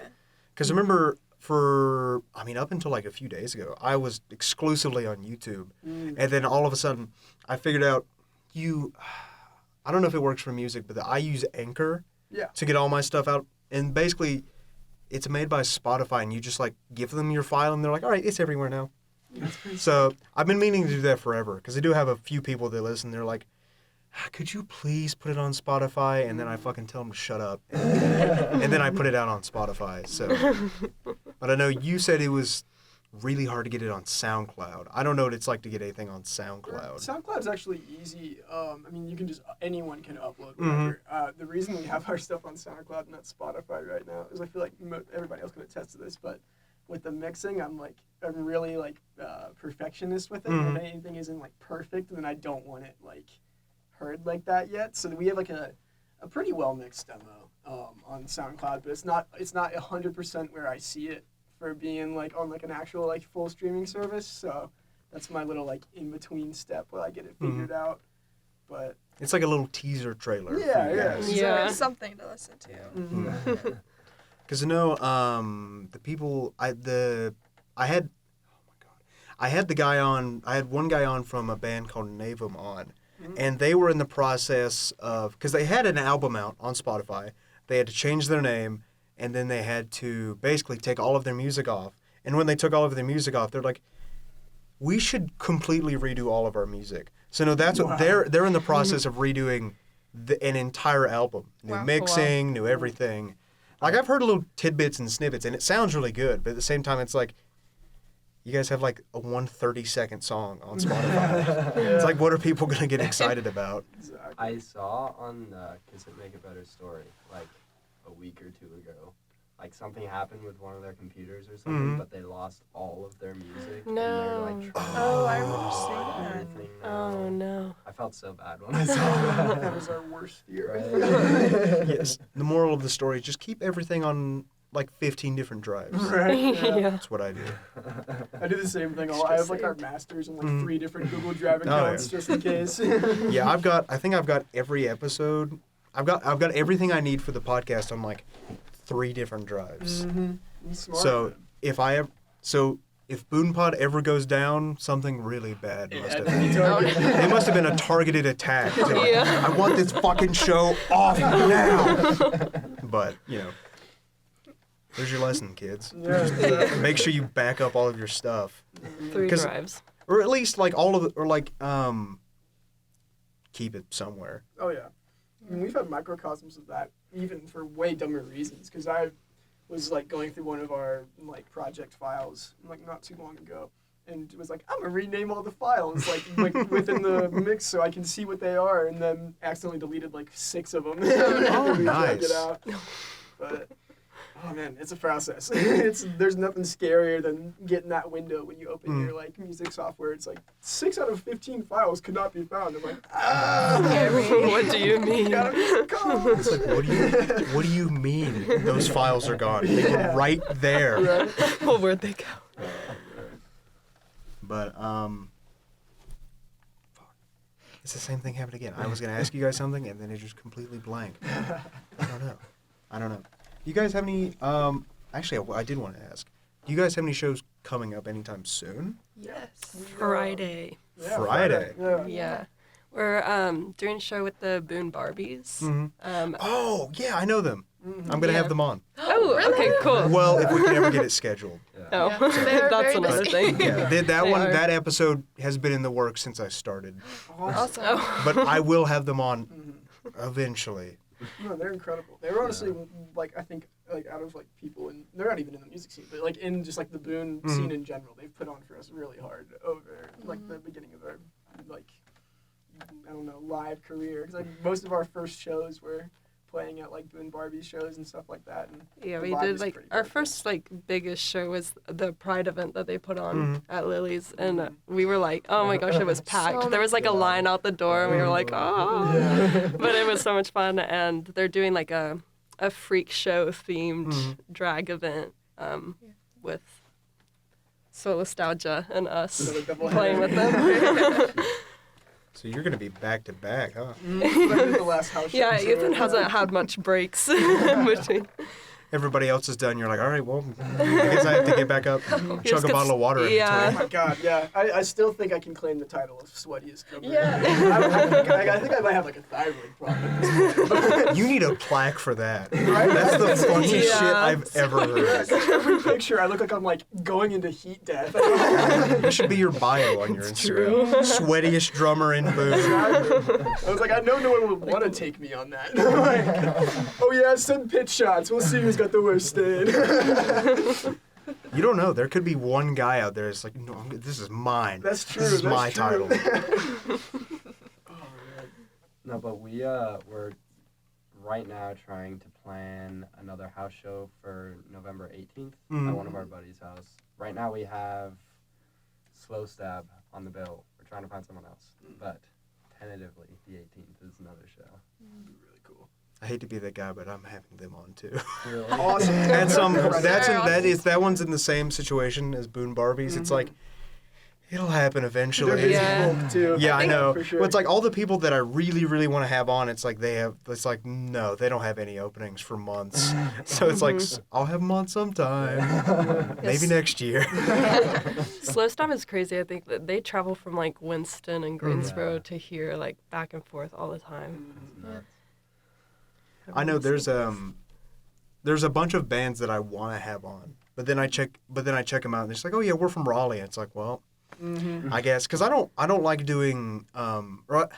Because remember up until like a few days ago, I was exclusively on YouTube. And then all of a sudden, I figured out I don't know if it works for music, but I use Anchor to get all my stuff out. And basically, it's made by Spotify, and you just like give them your file, and they're like, all right, it's everywhere now. So I've been meaning to do that forever, because I do have a few people that listen. They're like, could you please put it on Spotify? And then I fucking tell them to shut up. And then I put it out on Spotify. So, but I know you said it was really hard to get it on SoundCloud. I don't know what it's like to get anything on SoundCloud. SoundCloud is actually easy. You can anyone can upload whatever. The reason we have our stuff on SoundCloud and not Spotify right now is I feel like everybody else can attest to this, but with the mixing, I'm really perfectionist with it. If anything isn't like perfect, then I don't want it like heard like that yet. So we have like a pretty well mixed demo on SoundCloud, but it's not 100% where I see it for being like on like an actual like full streaming service. So that's my little like in between step while I get it figured out. But it's like a little teaser trailer. Yeah. So something to listen to. Because I know the people I had one guy on from a band called Navum on, and they were in the process of, because they had an album out on Spotify, they had to change their name, and then they had to basically take all of their music off. And when they took all of their music off, they're like, we should completely redo all of our music. So no, that's what they're in the process of redoing an entire album, new mixing, new everything. Like, I've heard little tidbits and snippets, and it sounds really good, but at the same time, it's like, you guys have like a 130-second song on Spotify. It's like, what are people going to get excited about? Exactly. I saw on Kiss It Make a Better Story, like, a week or two ago, like, something happened with one of their computers or something, but they lost all of their music. No. And they're, like, I remember seeing that. everything now. Oh, no. I felt so bad when I saw that. That was our worst fear. Yes. The moral of the story is just keep everything on like 15 different drives. Right. Yeah. That's what I do. I do the same thing. I have like our masters and like 3 different Google Drive accounts just in case. Yeah, I think I've got every episode. I've got everything I need for the podcast on like 3 different drives. Smart. So if BoonePod ever goes down, something really bad must have happened. It must have been a targeted attack. They're like, I want this fucking show off now. But, you know, there's your lesson, kids. Yeah. Make sure you back up all of your stuff. 3 drives. Or at least like all of it, or like keep it somewhere. Oh yeah. I mean, we've had microcosms of that even for way dumber reasons. Because I was like going through one of our like project files like not too long ago, and it was like, I'm gonna rename all the files like within the mix so I can see what they are, and then accidentally deleted like 6 of them. Oh, nice. It out. But oh man, it's a process. There's nothing scarier than getting that window when you open your like music software. It's like 6 out of 15 files could not be found. I'm like, What do you mean? It's like, what do you mean those files are gone? They were right there. Right? Well, where'd they go? But it's the same thing happened again. I was gonna ask you guys something, and then it just completely blanked. I don't know. You guys have any? Actually, I did want to ask. Do you guys have any shows coming up anytime soon? Yes. Friday. Yeah, Friday. Yeah. We're doing a show with the Boone Barbies. Oh, yeah, I know them. I'm gonna have them on. Oh, okay, cool. Well, if we can ever get it scheduled. Oh, Yeah. They're that's very another busy. thing. Yeah, that They one, are. that episode has been in the works since I started. Awesome. Oh. But I will have them on eventually. No, they're incredible. They're honestly like I think like out of like people and they're not even in the music scene, but like in just like the Boone scene in general, they've put on for us really hard over like the beginning of our like I don't know live career because like most of our first shows were playing at like Boone Barbie shows and stuff like that. And Yeah, the we vibe did is like pretty our good. first like biggest show was the Pride event that they put on at Lily's, and we were like, oh my gosh, it was packed. So There was like a line out the door, and we were like, oh, but it was so much fun. And they're doing like a freak show themed drag event with Solastalgia and us Another double playing with header. them. So you're gonna be back to back, huh? Like the last house show. Yeah, Ethan hasn't had much breaks in between. everybody else is done, you're like, all right, well, I guess I have to get back up, chug a bottle of water. Yeah. Oh my god, yeah. I still think I can claim the title of sweatiest drummer. Yeah. I think I might have like a thyroid problem at this point. You need a plaque for that. Right? That's the funniest Yeah. shit I've ever heard. Every picture, I look like I'm like going into heat death. That should be your bio on your Instagram. Sweatiest drummer in Boone. I was like, I know no one would want to take me on that. Like, oh yeah, send pitch shots. We'll see who's got the worst stain. You don't know. There could be one guy out there that's like, no, this is mine. That's true. This is that's my true. title. No, but we're right now trying to plan another house show for November 18th Mhm. at one of our buddies' house. Right now we have Slow Stab on the bill. We're trying to find someone else, but tentatively the 18th is another show. Really cool. I hate to be that guy, but I'm having them on too. Really? Awesome. And That's that one's in the same situation as Boone Barbies. It's like it'll happen eventually. They're busy Yeah. folk, too. Yeah, I know. For sure. But it's like all the people that I really, really want to have on. It's like no, they don't have any openings for months. So it's like I'll have them on sometime, maybe next year. Slow Stab is crazy. I think that they travel from like Winston and Greensboro Yeah. to here, like back and forth all the time. It's nuts. I know Everyone's there's a bunch of bands that I want to have on, but then I check them out and it's like, oh yeah, we're from Raleigh. And it's like, well, I guess because I don't like doing or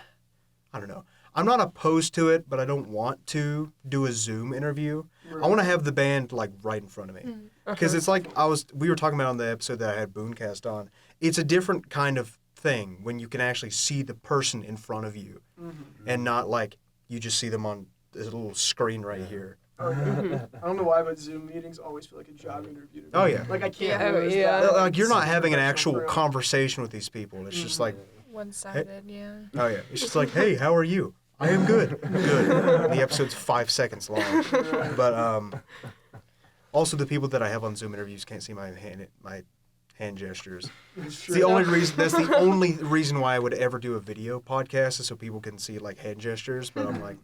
I don't know. I'm not opposed to it, but I don't want to do a Zoom interview. I want to have the band like right in front of me because it's like we were talking about on the episode that I had BooneCast on. It's a different kind of thing when you can actually see the person in front of you and not like you just see them on this little screen right here. I don't know why, but Zoom meetings always feel like a job interview to me. Oh, yeah. Like I can't. Yeah, lose yeah. that. Like you're not having an Professional actual thrill. conversation with these people. It's just like, One-sided, yeah. oh yeah, it's just like, hey, how are you? I am good. Good. And the episode's 5 seconds long. But also the people that I have on Zoom interviews can't see my hand gestures. It's the only reason. That's the only reason why I would ever do a video podcast is so people can see like hand gestures. But I'm like,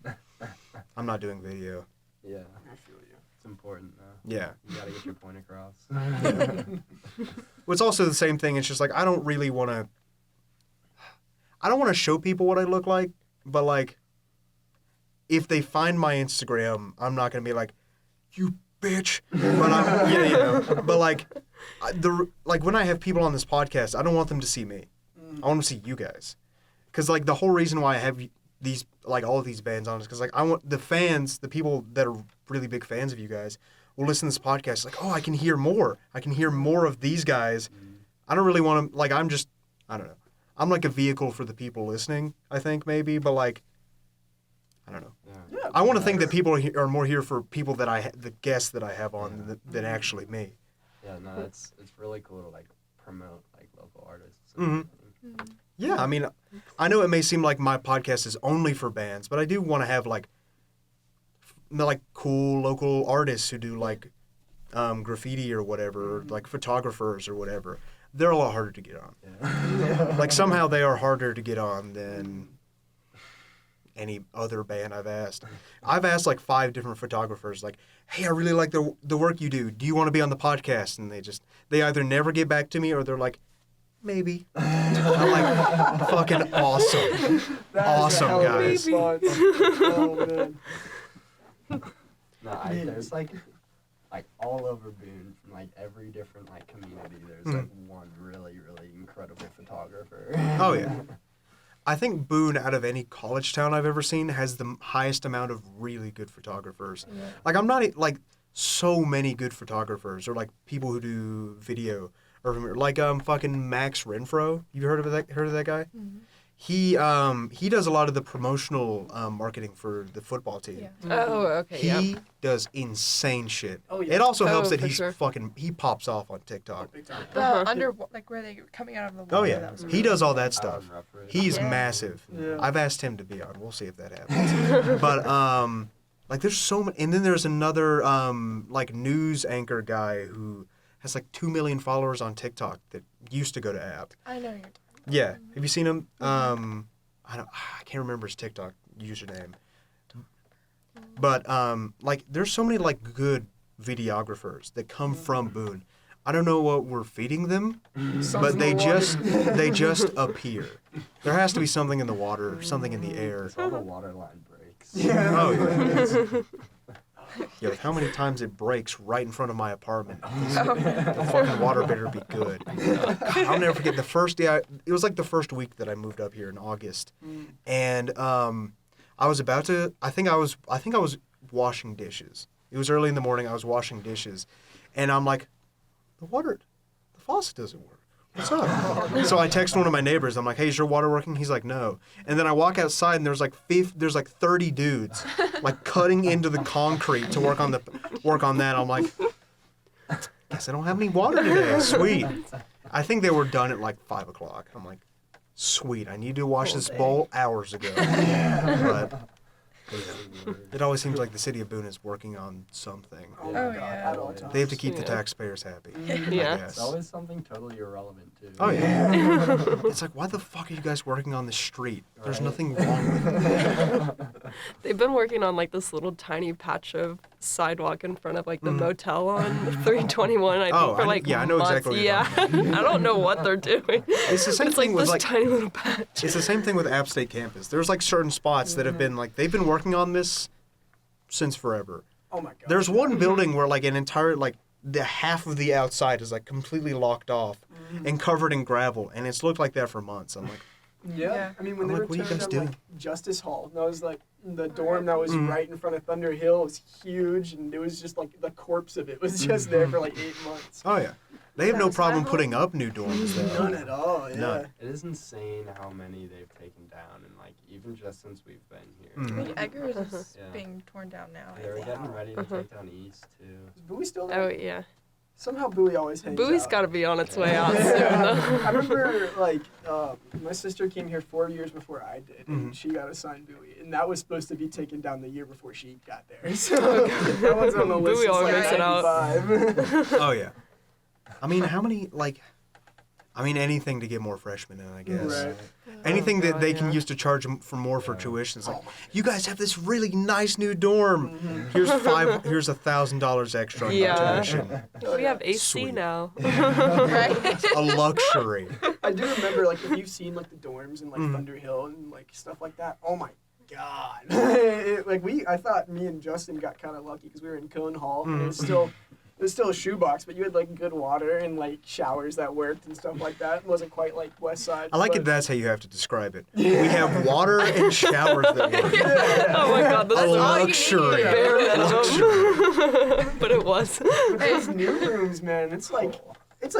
I'm not doing video. Yeah, I feel you. it's important though. Yeah. You gotta get your point across. Well, it's also the same thing. It's just like I don't want to show people what I look like, but like if they find my Instagram, I'm not gonna be like, you bitch. But I'm, you know. But like when I have people on this podcast, I don't want them to see me. I want them to see you guys, because like the whole reason why I have these like all of these bands on is because like I want the fans, the people that are really big fans of you guys, will listen to this podcast like, oh, I can hear more. I can hear more of these guys. I don't really want to, like, I don't know. I'm like a vehicle for the people listening, I think, maybe, but like, I don't know. Yeah. I want to think that people are more here for people that the guests that I have on than actually me. Yeah, no, it's really cool to like promote like local artists. Mhm. Yeah, I mean, I know it may seem like my podcast is only for bands, but I do want to have like cool local artists who do like graffiti or whatever, or, like photographers or whatever. They're a lot harder to get on. Yeah. Like somehow they are harder to get on than any other band I've asked. I've asked like 5 different photographers, like, hey, I really like the work you do. Do you want to be on the podcast? And they either never get back to me or they're like, maybe. I'm like, fucking awesome. Awesome, guys. Oh, man. No, there's like all over Boone from like every different like community. There's like one really incredible photographer. Oh, yeah. I think Boone, out of any college town I've ever seen, has the highest amount of really good photographers. Yeah. Like, I'm not, like, so many good photographers or, like, people who do video. Or, like, fucking Max Renfro. You heard of that guy? Mm-hmm. He does a lot of the promotional marketing for the football team. Yeah. Oh, okay. He does insane shit. Oh, yeah. It also Oh, helps that for he's sure. he pops off on TikTok. Big time. The like where they coming out of the water. Oh, yeah. That was He does all that stuff. Alan Rufford. He's Yeah. massive. Yeah. I've asked him to be on. We'll see if that happens. But like there's so many, and then there's another like news anchor guy who has like 2 million followers on TikTok that used to go to App. I know you're talking about. Yeah, have you seen him? I can't remember his TikTok username. But like there's so many like good videographers that come from Boone. I don't know what we're feeding them, but Something they in the water. just appear. There has to be something in the water, something in the air. All the water line breaks. Yeah. Oh, yeah. Yeah, with how many times it breaks right in front of my apartment. The fucking water better be good. I'll never forget the first day. It was like the first week that I moved up here in August, and I was about to. I think I was washing dishes. It was early in the morning. I was washing dishes, and I'm like, the faucet doesn't work. What's up? So I text one of my neighbors. I'm like, hey, is your water working? He's like, no. And then I walk outside and there's like 30 dudes like cutting into the concrete to work on that. I'm like, guess I don't have any water today. Sweet. I think they were done at like 5 o'clock. I'm like, sweet. I need to wash this bowl hours ago. But it always seems like the city of Boone is working on something. Oh, Oh, my God, yeah. at all times. They have to keep the Yeah. taxpayers happy. I Yeah. guess. It's always something totally irrelevant too. Oh yeah. It's like, why the fuck are you guys working on the street? There's Right. nothing wrong with it. They've been working on like this little tiny patch of sidewalk in front of like the motel on 321. I think Oh, for like I know months. exactly what you're Yeah, talking I don't know what they're doing. It's the same It's thing like with this like tiny little patch. it's the same thing with App State campus. There's like certain spots that have been like they've been working on this since forever. Oh my God. There's one building where like an entire like the half of the outside is like completely locked off and covered in gravel, and it's looked like that for months. I'm like, Yeah. Yeah. I mean, when I'm they like, what are were you tearing guys down, doing? like, Justice Hall, that was like the dorm that was right in front of Thunder Hill. It was huge, and it was just like the corpse of it was just there for like 8 months. oh yeah, they have no That's problem my putting up new dorms though. None at all. Yeah. None. It is insane how many they've taken down, and like even just since we've been here. Mhm. I think Eggers is Yeah. being torn down now. I They were think. getting ready to take down East too. Is Bowie still Oh there? yeah, Somehow Bowie always hangs Bowie's out. got to be on its way out soon. Yeah. Though. I remember, like, my sister came here 4 years before I did, and Mhm. she got assigned Bowie, and that was supposed to be taken down the year before she got there. So that one's on the list. Bowie It's always like makes it out. 95. Oh yeah. I mean, how many like? I mean, anything to get more freshmen in, I guess. Right. Anything that God, they can yeah. use to charge them for more for Yeah. tuition. It's like, you guys have this really nice new dorm. Here's $1,000 extra on your Yeah. tuition. We have AC Sweet. now. Right? A luxury. I do remember, like, if you've seen, like, the dorms in, like, Mhm. Thunder Hill and, like, stuff like that, oh my God. I thought me and Justin got kind of lucky because we were in Cone Hall, and it was still a shoebox, but you had, like, good water and, like, showers that worked and stuff like that. It wasn't quite like West Side. I like but- it. That's how you have to describe it. We have water and showers that work. Oh my God, that's A all you luxury. need. Bare minimum. But it was. These new rooms, man, it's like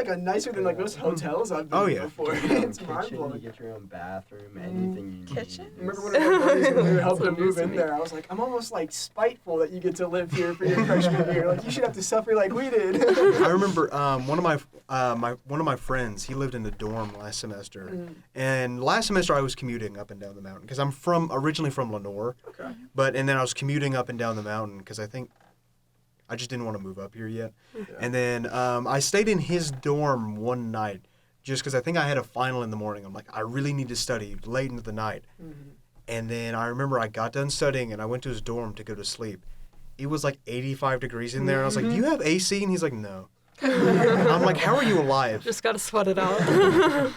a nicer than like most hotels I've been Oh, in yeah. before. Your own It's mind kitchen, you blowing. get your own bathroom, anything you need. Kitchen? Remember one of my buddies when we were helping That's him move news to in me. there? I was like, I'm almost like spiteful that you get to live here for your freshman year. Like you should have to suffer like we did. I remember one of my friends. He lived in a dorm last semester, and last semester I was commuting up and down the mountain because I'm originally from Lenore, Okay. and then I was commuting up and down the mountain because I think I just didn't want to move up here yet. And then I stayed in his dorm one night just because I think I had a final in the morning. I'm like, I really need to study late into the night. And then I remember I got done studying and I went to his dorm to go to sleep. It was like 85 degrees in there. I was like, do you have AC? And he's like, no. I'm like, how are you alive? Just gotta sweat it out. I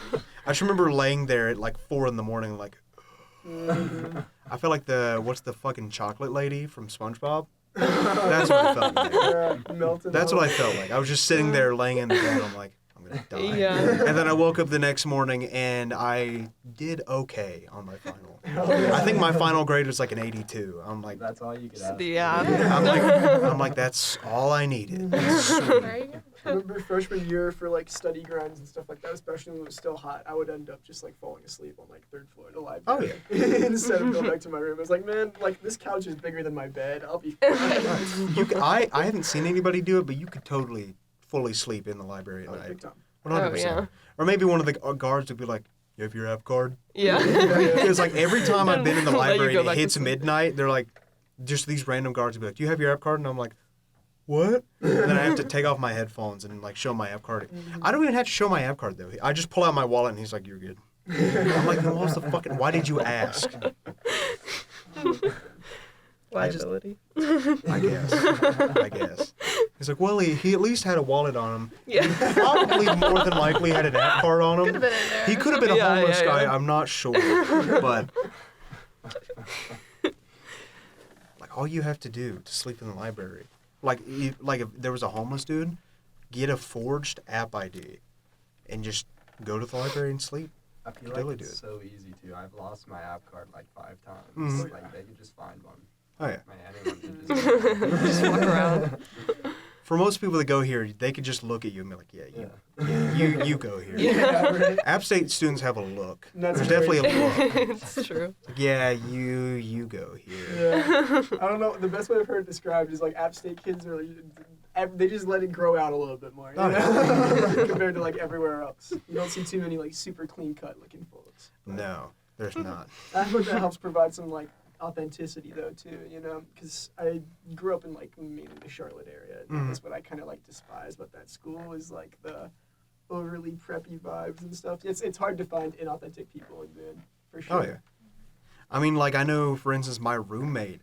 just remember laying there at like 4 in the morning, like, I felt like what's the fucking chocolate lady from SpongeBob? That's what I felt like. Melted That's what I out. felt like. I was just sitting there laying in the bed. I'm like, I'm going to die. Yeah. And then I woke up the next morning and I did okay on my final. I think my final grade was like an 82. I'm like, That's all you could ask. Yeah. I'm like, that's all I needed. There you go. I remember freshman year for like study grinds and stuff like that, especially when it was still hot, I would end up just like falling asleep on like third floor of the library. Oh, yeah. Instead of going back to my room. I was like, man, like this couch is bigger than my bed. I'll be fine. I haven't seen anybody do it, but you could totally fully sleep in the library at Oh, night. big time. 100%. Oh, yeah. Or maybe one of the guards would be like, you have your app card? Yeah. Because like every time I've been in the Let you library go and it back to hits sleep. midnight, they're like, just these random guards would be like, do you have your app card? And I'm like, what? And then I have to take off my headphones and like show my app card. I don't even have to show my app card though. I just pull out my wallet and he's like, you're good. I'm like, then what's the fucking, why did you ask? Liability. I guess. He's like, well, he at least had a wallet on him. Yeah. Probably more than likely had an app card on him. Could have been in there. He could have been a Yeah, homeless yeah, guy. yeah. I'm not sure, but like all you have to do to sleep in the library, like if there was a homeless dude, get a forged app ID, and just go to the library and sleep. I feel Totally like do it's it. so easy too. I've lost my app card like 5 times. Mhm. Like they could just find one. Oh yeah. Man, anyone could just. Just walk around. For most people that go here, they could just look at you and be like, yeah, you go here. Yeah, right. App State students have a look. That's There's definitely a great. look. It's true. Like, yeah, you go here. Yeah. I don't know. The best way I've heard it described is like App State kids are they just let it grow out a little bit more, you Oh, know? Compared to like everywhere else. You don't see too many like super clean cut looking folks. No, there's not. I think that helps provide some like authenticity though too, you know, because I grew up in like mainly the Charlotte area. And Mhm. that's what I kind of like despise about that school is like the overly preppy vibes and stuff. It's hard to find inauthentic people in Boone, for sure. Oh yeah. I mean, like I know, for instance, my roommate.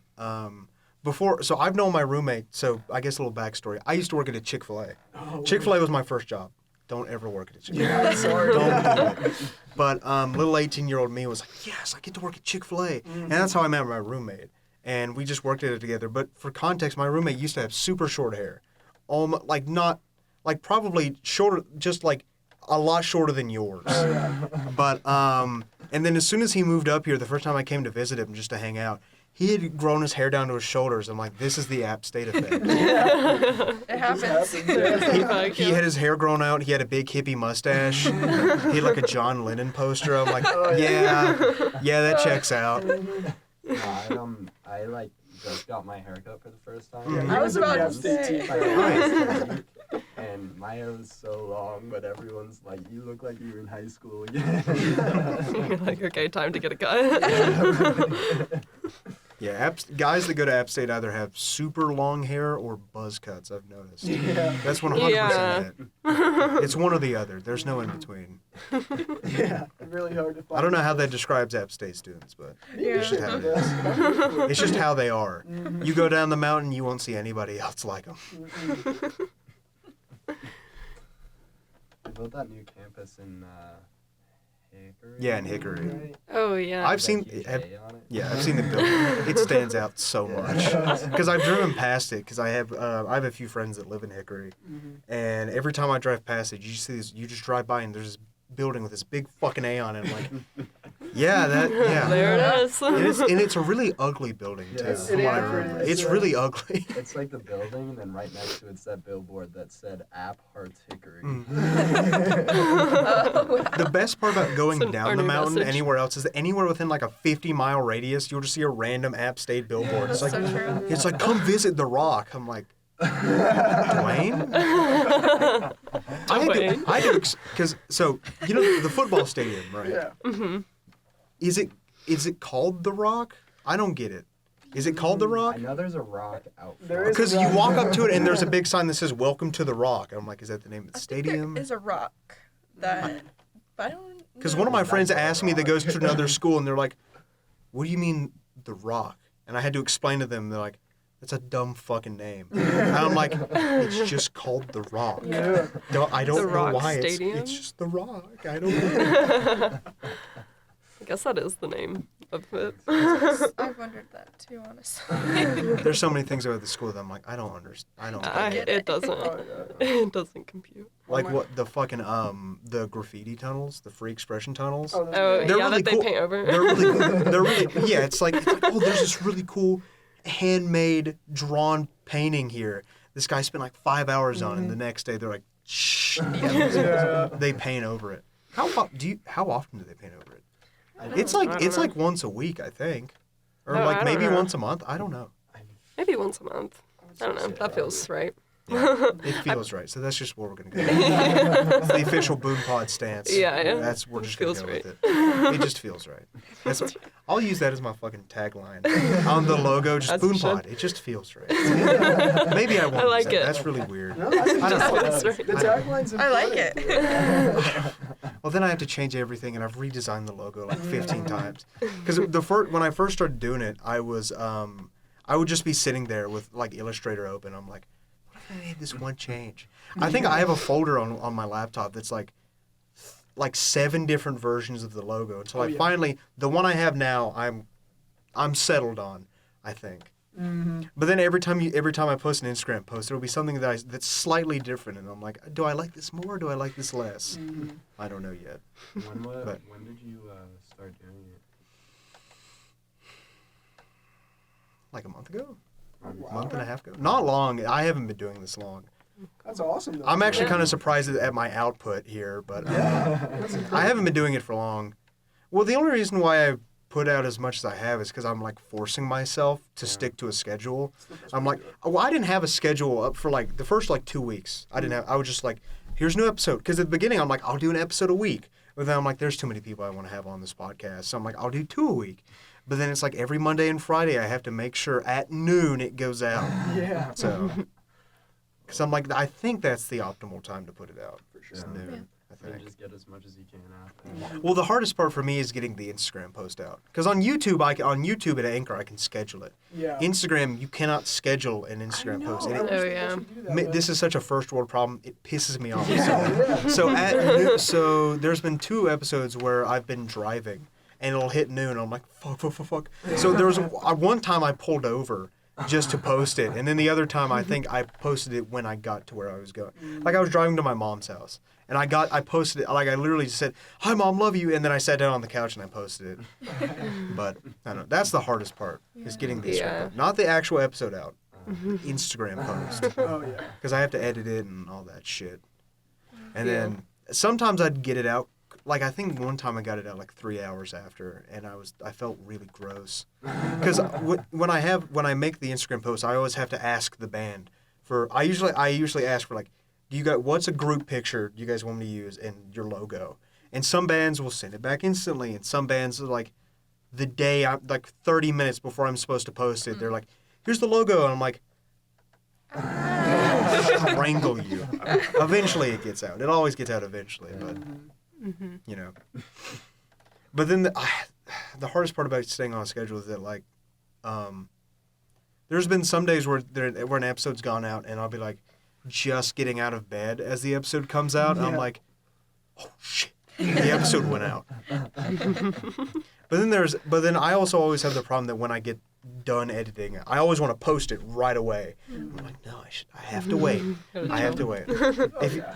Before, so I've known my roommate. So I guess a little backstory. I used to work at a Chick-fil-A. Oh, Chick-fil-A was my first job. Don't ever work at a Chick-fil-A. Yeah, sorry. Don't do it. But little 18-year-old me was like, yes, I get to work at Chick-fil-A. And that's how I met my roommate. And we just worked at it together. But for context, my roommate used to have super short hair. Like not, like probably shorter, just like a lot shorter than yours. Oh, yeah. But, and then as soon as he moved up here, the first time I came to visit him just to hang out, he had grown his hair down to his shoulders. I'm like, this is the App State effect. It happens. He had his hair grown out. He had a big hippie mustache. He had like a John Lennon poster. I'm like, yeah, that checks out. No, I like just got my haircut for the first time. Yeah, I was in the about to App State say. team. Like, last week, and my hair was so long, but everyone's like, "You look like you were in high school again." You're like, okay, time to get a cut. Yeah, guys that go to App State either have super long hair or buzz cuts, I've noticed. Yeah. That's 100% Yeah. it. It's one or the other. There's no in between. Yeah. Really hard to find. I don't know how that describes App State students, but it's just how it is. Yeah. It's just how they are. You go down the mountain, you won't see anybody else like them. They built that new campus in Hickory. Yeah, in Hickory. Right? Oh yeah. I've seen, Huge have, A on it. yeah, I've seen the building. It stands out so much because I've driven past it. Because I have a few friends that live in Hickory, and every time I drive past it, you see this. You just drive by and there's this building with this big fucking A on it. I'm like, yeah, There it is. and it's a really ugly building too. Yes. From It what I is pretty remember, nice, it's yeah. really ugly. It's like the building, and then right next to it's that billboard that said "App Hearts Hickory." The best part about going It's down our the new mountain message. anywhere else is that anywhere within like a 50-mile radius, you'll just see a random App State billboard. It's like, So true. it's like, come visit The Rock. I'm like, Dwayne? Dwayne. I do, because, so, you know the football stadium, right? Yeah. Mm-hmm. Is it called The Rock? I don't get it. Is it called The Rock? I know there's a rock out There front. is Because you walk up to it and there's a big sign that says "Welcome to The Rock." And I'm like, is that the name of the I think stadium? there is a rock that, but I don't. Because know. one of my friends That's asked a me that rock. goes to another school, and they're like, "What do you mean, The Rock?" And I had to explain to them. They're like, "That's a dumb fucking name." And I'm like, "It's just called The Rock. Yeah. I don't The know Rock why Stadium? it's just The Rock. I don't know." I guess that is the name of it. I've wondered that too, honestly. There's so many things about the school that I'm like, I don't understand. I don't get it. It doesn't. Oh, yeah. It doesn't compute. Like what the fucking the graffiti tunnels, the free expression tunnels. Oh, that's Oh great. They're yeah, really that cool. they paint over. They're really yeah. It's like oh, there's this really cool handmade drawn painting here. This guy spent like 5 hours on it, and the next day they're like, shh, Yeah. they paint over it. How often do they paint over it? I It's don't- like I don't know. once a week, I think, or Oh, like I don't maybe know. once a month. I don't know. Maybe once a month. I don't know. That feels right. Yeah, it feels right. So that's just where we're gonna go. It's the official BoonePod stance. Yeah, yeah. That's we're just gonna Feels go right. with it. It just feels right. I'll use that as my fucking tagline on the logo. Just As you BoonePod. should. It just feels right. Maybe I won't. I like use that. it. That's really weird. No, I think I don't just know. feels That's right. right. The tagline's I like important. it. Well, then I have to change everything, and I've redesigned the logo like 15 times. Because when I first started doing it, I I would just be sitting there with like Illustrator open. I'm like, what if I made this one change? I think I have a folder on my laptop that's like 7 different versions of the logo until finally the one I have now I'm settled on, I think. Mm-hmm. But then every time I post an Instagram post, there will be something that's slightly different, and I'm like, do I like this more? Or do I like this less? Mm-hmm. I don't know yet. When did you start doing it? Like a month ago, Wow. a month and a half ago. Not long. I haven't been doing this long. That's awesome. Though. I'm actually Yeah. kind of surprised at my output here, but That's I haven't been doing it for long. Well, the only reason why I put out as much as I have is because I'm like forcing myself to stick to a schedule. I'm like, I didn't have a schedule up for like the first 2 weeks. I was just like, here's a new episode. Because at the beginning, I'm like, I'll do an episode a week. But then I'm like, there's too many people I want to have on this podcast. So I'm like, I'll do 2 a week. But then it's like every Monday and Friday, I have to make sure at noon it goes out. Yeah. So, because I'm like, I think that's the optimal time to put it out. For sure. Is noon, I And think. just get as much as you can out there. Well, the hardest part for me is getting the Instagram post out. Because on YouTube, at Anchor, I can schedule it. Yeah. Instagram, you cannot schedule an I Instagram know, post. I And wish Oh, they yeah. should do that, but- this is such a first world problem. It pisses me off. Yeah. So there's been 2 episodes where I've been driving, and it'll hit noon. And I'm like, fuck. So there was one time I pulled over just to post it, and then the other time I think I posted it when I got to where I was going. Like I was driving to my mom's house, and I posted it. Like I literally just said, "Hi, Mom, love you," and then I sat down on the couch and I posted it. But I don't know. That's the hardest part is getting the Instagram, Yeah. post. Not the actual episode out. Instagram post. Oh yeah. Because I have to edit it and all that shit. And then sometimes I'd get it out. Like I think one time I got it out like 3 hours after, and I felt really gross. Because when I make the Instagram post, I always have to ask the band for. I usually ask for like, what's a group picture you guys want me to use and your logo. And some bands will send it back instantly, and some bands are like, the day I'm like 30 minutes before I'm supposed to post it, they're like, here's the logo, and I'm like, strangle you. Eventually it gets out. It always gets out eventually, but you know. But then the hardest part about staying on schedule is that like, there's been some days where an episode's gone out and I'll be like, just getting out of bed as the episode comes out, and I'm like, oh shit, the episode went out. But then I also always have the problem that when I get done editing, I always want to post it right away. I'm like, no, I have to wait. I have to wait.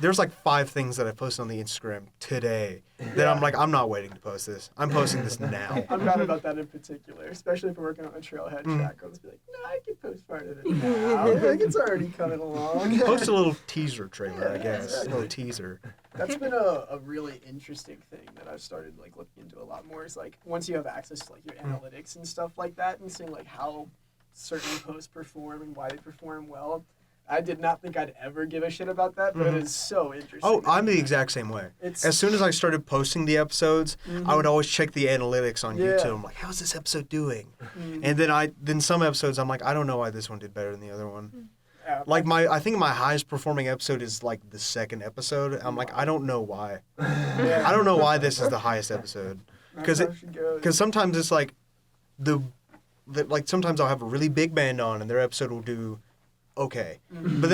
There's like 5 things that I posted on the Instagram today that I'm like, I'm not waiting to post this. I'm posting this now. I'm bad about that in particular, especially if we're working on a trailhead track. I'll just be like, no, I can post part of it now. Like, it's already coming along. Post a little teaser trailer, I Yeah, guess. exactly. A little teaser. That's been a really interesting thing that I've started like looking into a lot more. Is like once you have access to like your analytics and stuff like that, and seeing like how certain posts perform and why they perform well. I did not think I'd ever give a shit about that, but it is so interesting. Oh, I'm the exact same way. It's As soon as I started posting the episodes, I would always check the analytics on Yeah. YouTube. I'm like, how's this episode doing? And then some episodes, I'm like, I don't know why this one did better than the other one. Yeah. Like I think my highest performing episode is like the 2nd episode. I'm like, I don't know why. Yeah. I don't know why this is the highest episode. That's how it should go. Because sometimes it's like like sometimes I'll have a really big band on and their episode will do okay. But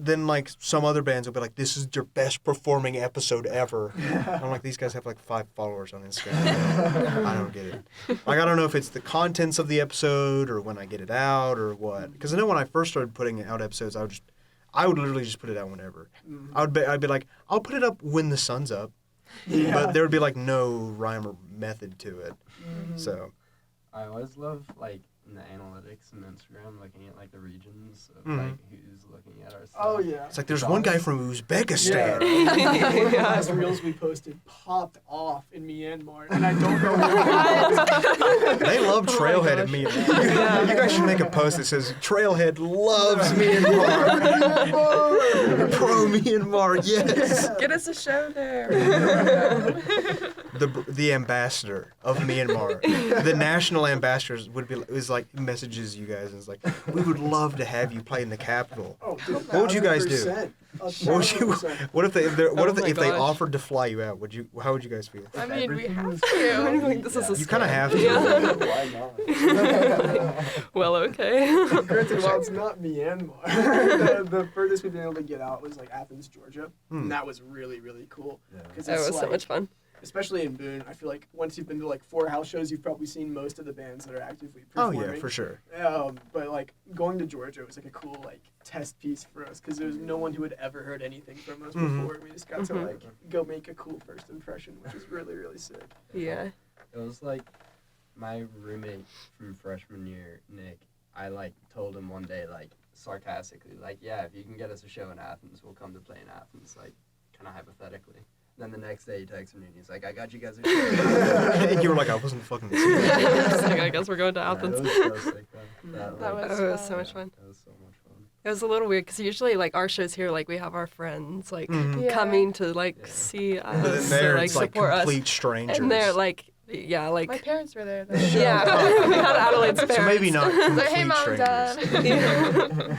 then like some other bands will be like, this is your best performing episode ever. I'm like, these guys have like 5 followers on Instagram. I don't get it. Like I don't know if it's the contents of the episode or when I get it out or what. Because I know when I first started putting out episodes, I would literally just put it out whenever. I'd be like, I'll put it up when the sun's up. Yeah. But there would be like no rhyme or method to it. So I always love like in the analytics and Instagram, looking at like the regions of Mhm. like who's looking at our stuff. Oh yeah. it's like there's one guy from Uzbekistan. One of the last reels we posted popped off in Myanmar, and I don't know why. They love Trailhead at Myanmar. You guys should make a post that says Trailhead loves Myanmar. Pro Myanmar, yes. Get us a show there. The ambassador of Myanmar, the national ambassador is like messages you guys and is like, we would love to have you play in the capital. Oh, dude, What would you guys do? 100%. What would you? 100%. What if they? If, what Oh if, they, my if they gosh. offered to fly you out? Would you? How would you guys feel? I mean, we have I'm to. like, this is a You kind of have to. Yeah. Why not? Well, okay. Granted, while it's not Myanmar, the furthest we've been able to get out was like Athens, Georgia, and that was really, really cool. Yeah. Because That was so much fun. especially in Boone, I feel like once you've been to like 4 house shows, you've probably seen most of the bands that are actively Oh performing. yeah, for sure. But like going to Georgia was like a cool like test piece for us because there was no one who had ever heard anything from us before. We just got to like go make a cool first impression, which was really, really sick. Yeah. It was like my roommate from freshman year, Nick. I like told him one day, like sarcastically, like, yeah, if you can get us a show in Athens, we'll come to play in Athens, like kind of hypothetically. Then the next day he texted me and he's like, I got you guys a show. And you were like, I wasn't fucking. It's like, I guess we're going to Yeah, Athens. it was so sick though. That like, was Oh, it was fun. so much fun. It was so much fun. It was a little weird because usually, like, our shows here, like, we have our friends, like, Yeah. coming to, like, Yeah. see But then us, there or, like, it's like support us. complete strangers. And they're, like, yeah, like, My parents were there. Though. yeah, we had Adelaide's parents. So maybe not complete Like, hey, mom, strangers. dad. Yeah.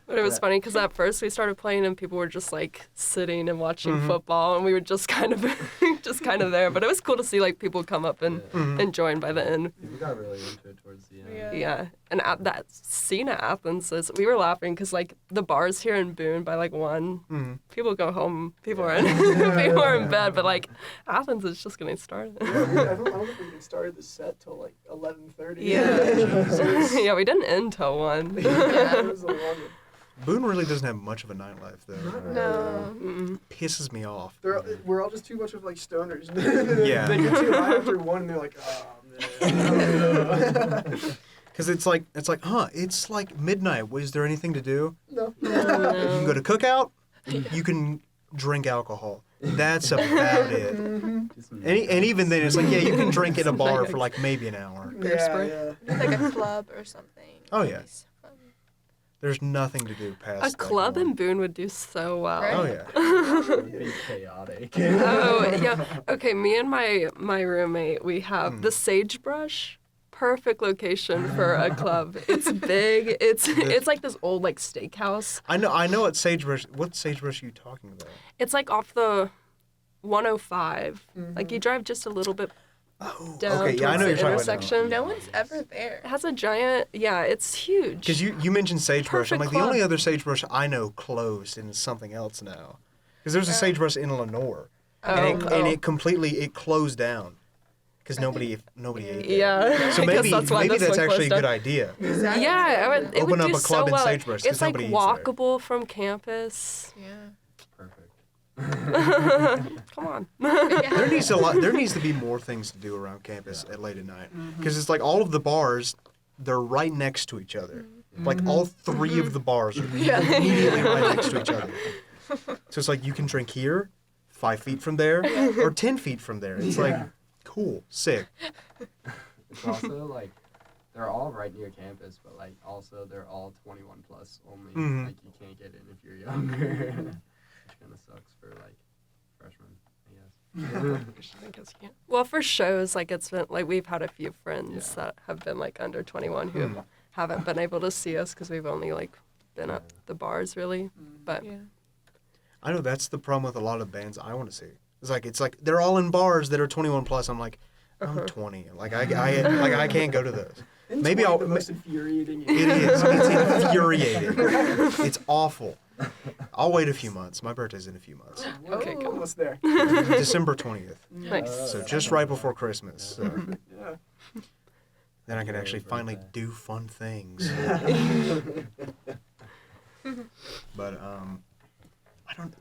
But it was Yeah. funny because at first we started playing and people were just like sitting and watching Mhm. football and we were just kind of there. But it was cool to see like people come up and, Mhm. and join by the end. We got really into it towards the end. Yeah. Yeah. And at that scene at Athens is we were laughing because like the bars here in Boone by like 1, Mhm. people go home, people are in people are in bed, but like Athens is just getting started. I don't think we even started the set till like 11:30. Yeah. Yeah, we didn't end till 1. Yeah, it was a long one. Boone really doesn't have much of a nightlife though. No. Mm-mm. Pisses me off. We're all just too much of like stoners. Yeah. They get too high after 1 and they're like, oh man. Because it's like, it's like midnight. Is there anything to do? No. You can go to cookout. You can drink alcohol. That's about it. Just And even then, it's like, yeah, you can drink at a bar for like maybe an hour. Beer spray. Yeah. Like a club or something. Oh, yeah. Nice. Fun. There's nothing to do past. A like, club 1. in Boone would do so well. Right? Oh yeah. It'd be chaotic. Oh yeah. Okay, me and my roommate, we have the Sagebrush. Perfect location for a club. It's big. It's like this old like steakhouse. I know. What Sagebrush? What Sagebrush are you talking about? It's like off the 105. Like you drive just a little bit Oh, down okay. Yeah, I towards know the you're talking intersection. No one's ever there. It has a giant. Yeah, it's huge. Because you mentioned Sagebrush. I'm Perfect like, the only club. other Sagebrush I know closed and is something else now. Because there's a Sagebrush in Lenore, and it completely closed down because nobody ate it. Yeah. So I guess maybe that's why this that's one actually a closed good down. idea. Exactly. Yeah, it Open would up do a club so in well. Sagebrush 'cause It's like nobody eats there. walkable from campus. Yeah. Perfect. Come on. There needs to be more things to do around campus at late at night because it's like all of the bars, they're right next to each other. Like all 3 of the bars are immediately right next to each other. So it's like you can drink here, 5 feet from there, or 10 feet from there. It's like cool, sick. It's also like they're all right near campus, but like also they're all 21 plus only. Mhm. Like you can't get in if you're younger, which kind of sucks for like freshmen, I guess. Well, for shows, like it's been like we've had a few friends Yeah. that have been like under 21 who haven't been able to see us because we've only like been at the bars really. But Yeah. I know that's the problem with a lot of bands I want to see. It's like they're all in bars that are 21 plus. I'm like, I'm 20. Like I can't go to those. Isn't Maybe 20 I'll. the most infuriating. It is. It's infuriating. It's awful. I'll wait a few months. My birthday's in a few months. Okay, We're go. almost there. December 20th. nice. So just right before Christmas. So Yeah. then I can actually finally do fun things. But I don't.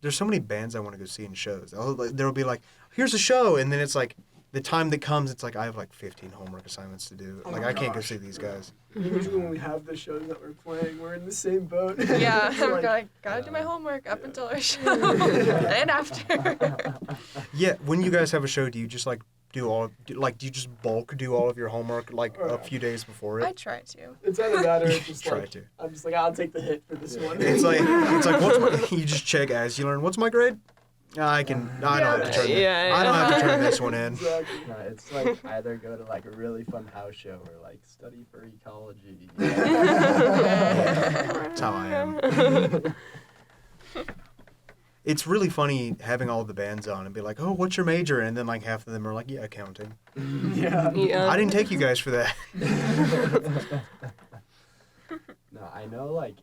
There's so many bands I want to go see in shows. There'll be like, here's a show, and then it's like the time that comes, it's like I have like 15 homework assignments to do. Oh Like my I can't go gosh. see these guys. Usually when we have the shows that we're playing, we're in the same boat. Yeah, It's I'm like, gotta do my homework up until our show and after. Yeah, when you guys have a show, do you just like do you just bulk do all of your homework like a few days before I it? try to. It's either that or it's just Try like, to. I'm just like, I'll take the hit for this one. It's like what's my, you just check as you learn. What's my grade? I don't have to turn Yeah. I don't have to turn this one in. Exactly. No, it's like either go to like a really fun house show or like study for ecology. That's how I am. It's really funny having all the bands on and be like, oh, what's your major? And then like half of them are like, yeah, accounting. Yeah. Yeah. I didn't take you guys for that. No, I know like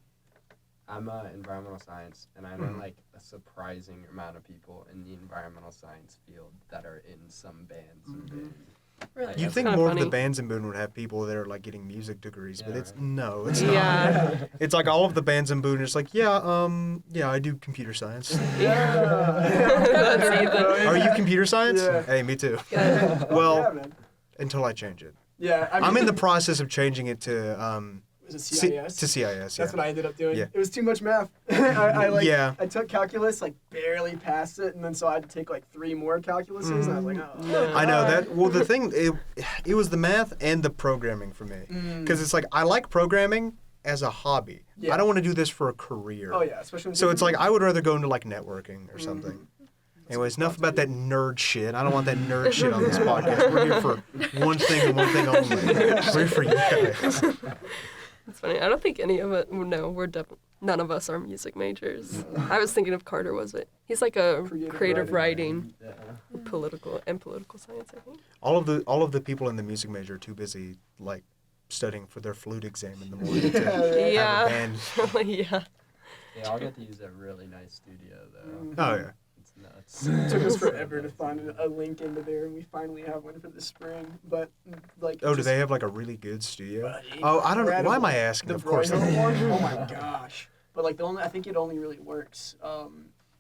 I'm environmental science, and I know like a surprising amount of people in the environmental science field that are in some bands. And bands. Really? You'd That's think kinda more of the funny. bands in Boone would have people that are like getting music degrees, but Yeah, it's right. no, it's not. Yeah. It's like all of the bands in Boone are just like, yeah, I do computer science. That's Ethan. Are you computer science? Yeah. Hey, me too. Yeah. Well, yeah, man. until I change it. Yeah, I mean, I'm in the process of changing it to was it C- CIS? to CIS. That's what I ended up doing. Yeah. It was too much math. I Yeah. I took calculus, like barely passed it, and then so I had to take like 3 more calculuses, and I was like, oh. No. I know that. Well, the thing, it was the math and the programming for me, because it's like I like programming as a hobby. Yeah. I don't want to do this for a career. Oh yeah, especially. When So it's like I would rather go into like networking or something. Mm-hmm. Anyways, enough about that nerd shit. I don't want that nerd shit on this podcast. We're here for one thing and one thing only. We're here for you guys. It's funny. I don't think any of it. No, none of us are music majors. I was thinking if Carter was it. He's like a creative writing, Yeah. political science, I think. All of the people in the music major are too busy like studying for their flute exam in the morning to have a Yeah. band. Yeah. They all get to use a really nice studio though. Oh yeah. It's nuts. It took us forever to find a link into there, and we finally have one for the spring. But like, Oh, do just- they have like a really good studio? Buddy, Oh, I don't know. Why am I incredible. asking? The Of course. Broyhill one? Oh my gosh! But like I think it only really works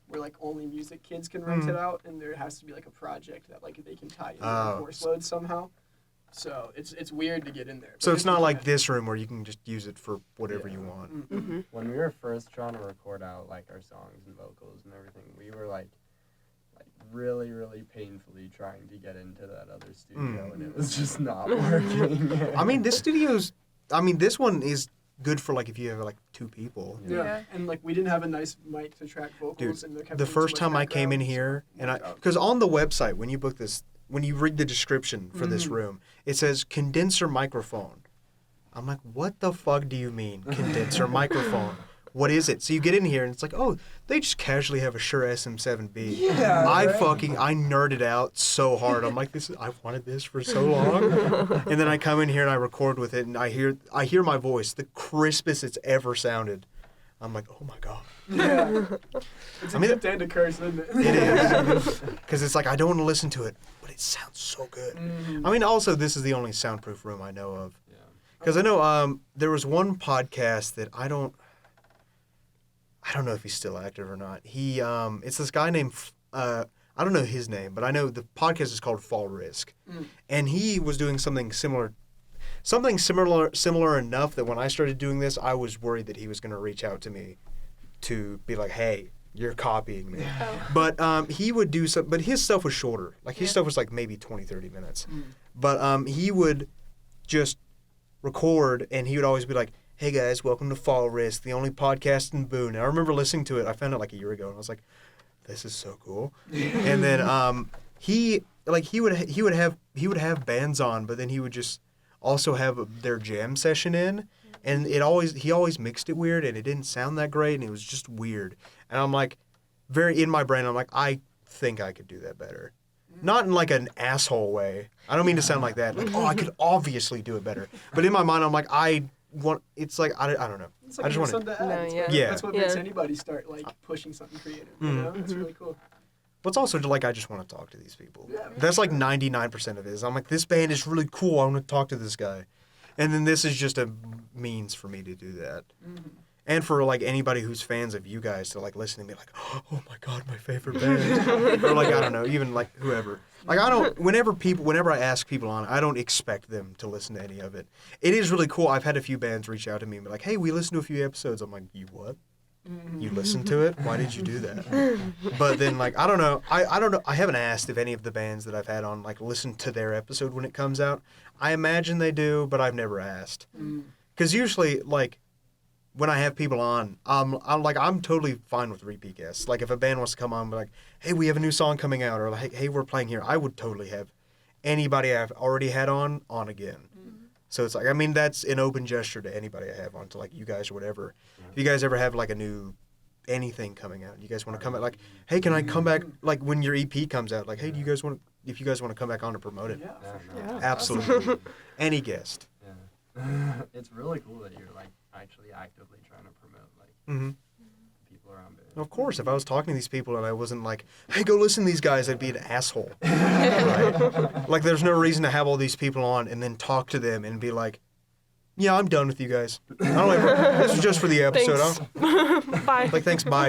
where like only music kids can rent it out, and there has to be like a project that like they can tie into Oh. the course load somehow. So it's weird to get in there. So but it's if not you like can- this room where you can just use it for whatever Yeah. you want. Mm-hmm. When we were first trying to record out like our songs and vocals and everything, we were like really, really painfully trying to get into that other studio, and it was just not working. I mean, this one is good for like if you have like 2 people. Yeah. Yeah. And like we didn't have a nice mic to track vocals, Dude, and there kept the being too first much time I came in background, here, so- and Oh my God. because on the website when you book this, when you read the description for this Mhm. room, it says condenser microphone. I'm like, what the fuck do you mean condenser microphone? What is it? So you get in here and it's like, oh, they just casually have a Shure SM7B. Yeah, I right? nerded out so hard. I'm like, I've wanted this for so long. And then I come in here and I record with it, and I hear my voice, the crispest it's ever sounded. I'm like, oh my god. Yeah. It's a I mean, good day to curse, isn't it? It is. Because it's like, I don't want to listen to it, but it sounds so good. Mhm. I mean, also, this is the only soundproof room I know of. Yeah. Because I know there was one podcast that I don't know if he's still active or not. He it's this guy named I don't know his name, but I know the podcast is called Fall Risk, and he was doing something similar enough that when I started doing this, I was worried that he was going to reach out to me to be like, hey, you're copying me. But he would do some, but his stuff was shorter. Like his stuff was like maybe 20, 30 minutes. But he would just record, and he would always be like, hey guys, welcome to Fall Risk, the only podcast in Boone. And I remember listening to it. I found it like a year ago, and I was like, this is so cool. And then he would have bands on, but then he would just also have their jam session in, and he always mixed it weird, and it didn't sound that great, and it was just weird. And I'm like, very in my brain, I'm like, I think I could do that better. Not in like an asshole way. I don't mean to sound like that. Like, oh, I could obviously do it better. But in my mind, I'm like, I don't know. It's I like just want something to add. No, It's yeah. what- Yeah. That's what makes Yeah. anybody start like pushing something creative. You Mm. know, it's really cool. What's also like, I just want to talk to these people. Yeah. That's like 99% of it. Is I'm like, this band is really cool. I want to talk to this guy. And then this is just a means for me to do that. Mm-hmm. And for like anybody who's fans of you guys to like listen to me like, oh my god, my favorite band. Or like, I don't know, even like whoever. Like whenever I ask people on, I don't expect them to listen to any of it. It is really cool. I've had a few bands reach out to me and be like, hey, we listened to a few episodes. I'm like, you what? You listened to it? Why did you do that? But then like, I don't know. I don't know. I haven't asked if any of the bands that I've had on like listened to their episode when it comes out. I imagine they do, but I've never asked. Because usually like when I have people on, I'm totally fine with repeat guests. Like if a band wants to come on, be like, hey, we have a new song coming out, or like, hey, we're playing here. I would totally have anybody I've already had on again. So it's like, I mean, that's an open gesture to anybody I have on, to like you guys or whatever. If you guys ever have like a new anything coming out, you guys want to come back, like, hey, can I come back, like when your EP comes out, like, hey, if you guys want to come back on to promote it? Yeah, for sure. Yeah. Absolutely. Any guest. Yeah. It's really cool that you're like actually actively trying to promote like Mm-hmm. people around it. Of course, if I was talking to these people and I wasn't like, hey, go listen to these guys, I'd be an asshole. Right? Like, there's no reason to have all these people on and then talk to them and be like, yeah, I'm done with you guys. This was just for the episode. Thanks. Bye. Like, thanks, bye.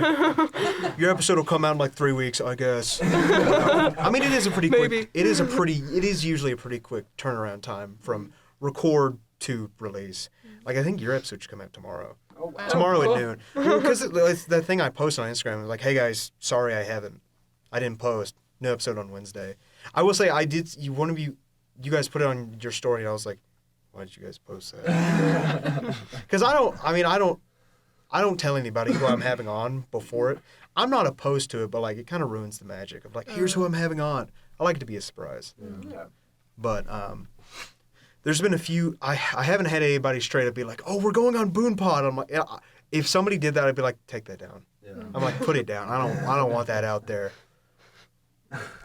Your episode will come out in like 3 weeks, I guess. I mean, it is a pretty Maybe. quick. It is usually a pretty quick turnaround time from record to release. Like, I think your episode should come out tomorrow. Oh, wow. Tomorrow cool. at noon. Because it's the thing I post on Instagram is like, hey guys, sorry I didn't post. No episode on Wednesday. I will say I did. You guys put it on your story, and I was like, why did you guys post that? Because I don't tell anybody who I'm having on before it. I'm not opposed to it, but like it kind of ruins the magic of like, here's who I'm having on. I like it to be a surprise. Yeah. But there's been a few. I haven't had anybody straight up be like, oh, we're going on BoonePod. I'm like, if somebody did that, I'd be like, take that down. Yeah. I'm like, put it down. I don't want that out there.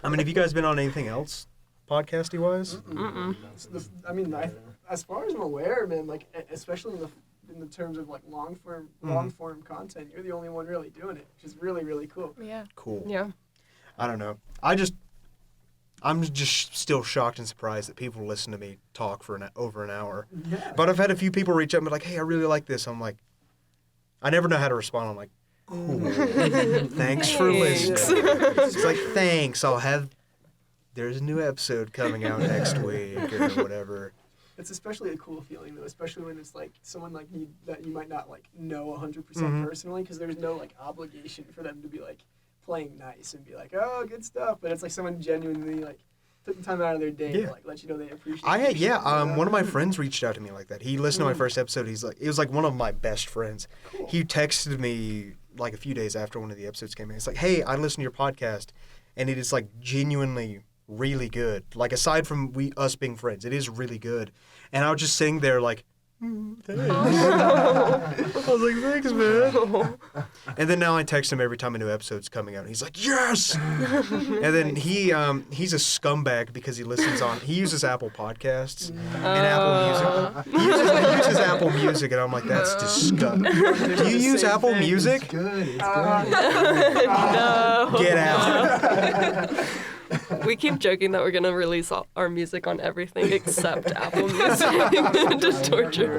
I mean, have you guys been on anything else, podcasty wise? As far as I'm aware, man, like especially in the terms of like long form content, you're the only one really doing it, which is really, really cool. Yeah. Cool. Yeah. I don't know. I'm just still shocked and surprised that people listen to me talk for over an hour. Yeah. But I've had a few people reach out and be like, hey, I really like this. I'm like, I never know how to respond. I'm like, cool. Thanks for listening. It's like, thanks. There's a new episode coming out next week or whatever. It's especially a cool feeling though, especially when it's like someone like you that you might not like know 100% personally, because there's no like obligation for them to be like playing nice and be like, oh, good stuff. But it's like someone genuinely like took the time out of their day to like let you know they appreciate it. One of my friends reached out to me like that. He listened to my first episode. He's like, it was like one of my best friends. Cool. He texted me like a few days after one of the episodes came in. He's like, hey, I listened to your podcast, and it is like genuinely really good. Like aside from us being friends, it is really good. And I was just sitting there like, thanks. I was like, thanks, man. And then now I text him every time a new episode's coming out. And he's like, yes. And then he's a scumbag because he uses Apple Podcasts and Apple Music. He uses Apple Music, and I'm like, that's disgusting. Do you use Apple Music? It's good. It's No. Get out. We keep joking that we're gonna release all our music on everything except Apple Music to torture.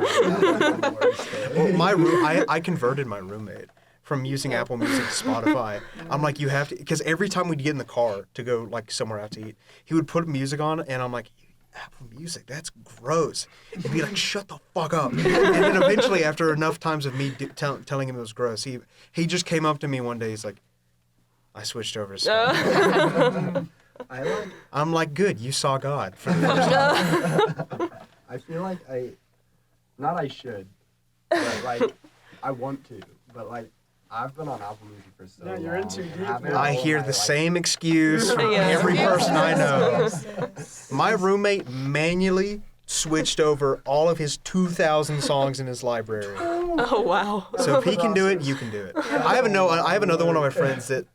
Well, I converted my roommate from using Apple Music to Spotify. I'm like, you have to, because every time we'd get in the car to go like somewhere out to eat, he would put music on, and I'm like, Apple Music, that's gross. He'd be like, shut the fuck up. And then eventually, after enough times of me telling him it was gross, he just came up to me one day. He's like, I switched over to Spotify. I'm like, good, you saw God for the first time. I feel like I should, but like I want to, but like I've been on Apple Music for so long. You're in too deep, Haven't man. I all hear my, the like, same excuse from Yeah. every person I know. My roommate manually switched over all of his 2,000 songs in his library. Oh wow. So if he can do it, you can do it. I have another one of my friends that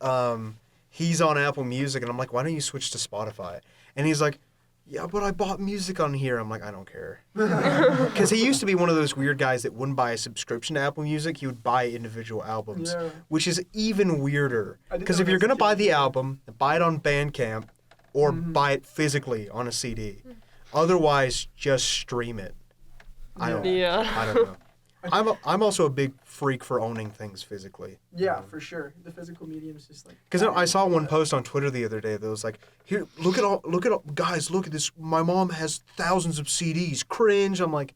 he's on Apple Music, and I'm like, why don't you switch to Spotify? And he's like, yeah, but I bought music on here. I'm like, I don't care. Because he used to be one of those weird guys that wouldn't buy a subscription to Apple Music. He would buy individual albums, which is even weirder. Because if you're going to buy the album, buy it on Bandcamp or buy it physically on a CD. Otherwise, just stream it. I don't know. I'm also a big freak for owning things physically. Yeah, for sure. The physical medium is just like. Because I saw one post on Twitter the other day that was like, "Here, look at all, guys, look at this. My mom has thousands of CDs. Cringe." I'm like,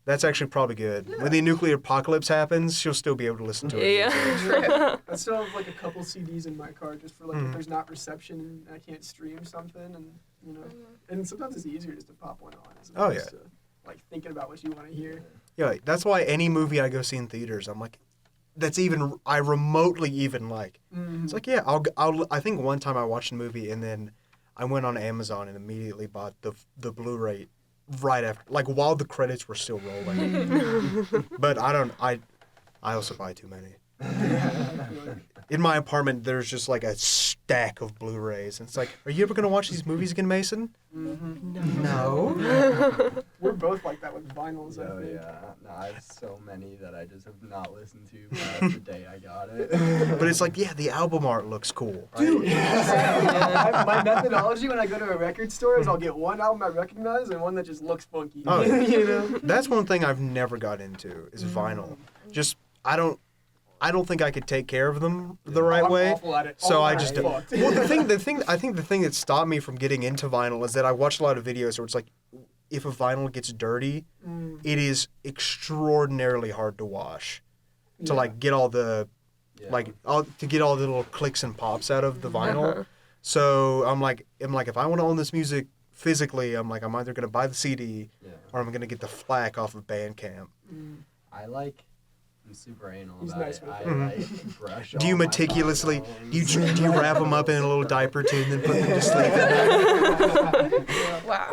that's actually probably good. When the nuclear apocalypse happens, she'll still be able to listen to it. Yeah. I still have like a couple CDs in my car just for like if there's not reception and I can't stream something, and you know, and sometimes it's easier just to pop one on. As Oh, opposed yeah. to like thinking about what you want to hear. Yeah, that's why any movie I go see in theaters, I'm like, that's even I remotely even like. It's like, yeah, I'll. I think one time I watched a movie and then I went on Amazon and immediately bought the Blu-ray right after, like while the credits were still rolling. But I also buy too many. In my apartment, there's just like a stack of Blu-rays, and it's like, are you ever gonna watch these movies again, Mason? No. We're both like that with vinyls, I Oh think. yeah, no, I have so many that I just have not listened to past the day I got it. But it's like, yeah, the album art looks cool. Dude, my methodology when I go to a record store is I'll get one album I recognize and one that just looks funky. Oh, yeah. You know? That's one thing I've never got into is vinyl. Just I don't think I could take care of them the right I'm way. awful at it. So All I mine just are don't. fucked. Well, I think the thing that stopped me from getting into vinyl is that I watched a lot of videos where it's like, if a vinyl gets dirty, it is extraordinarily hard to wash. To like get all the, to get all the little clicks and pops out of the vinyl. So I'm like, if I want to own this music physically, I'm either gonna buy the CD or I'm gonna get the FLAC off of Bandcamp. I'm super anal He's about nice it. with I it. like brush Do you all my meticulously vinyls. do you wrap them up in a little diaper too and then put them to sleep at night? Wow.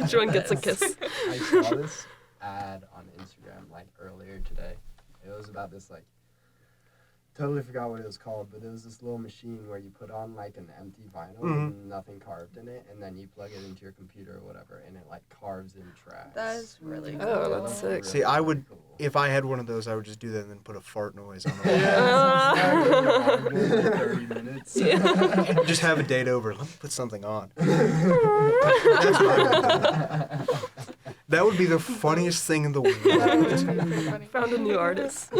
Each one gets a kiss. I saw this ad on Instagram like earlier today. It was about this like totally forgot what it was called, but it was this little machine where you put on like an empty vinyl and nothing carved in it, and then you plug it into your computer or whatever, and it like carves in tracks. That is really cool. Oh, that's sick. See, I would if I had one of those, I would just do that and then put a fart noise on it. 30 minutes. Just have a date over. Let me put something on. That's what I would do. That would be the funniest thing in the world. Found a new artist.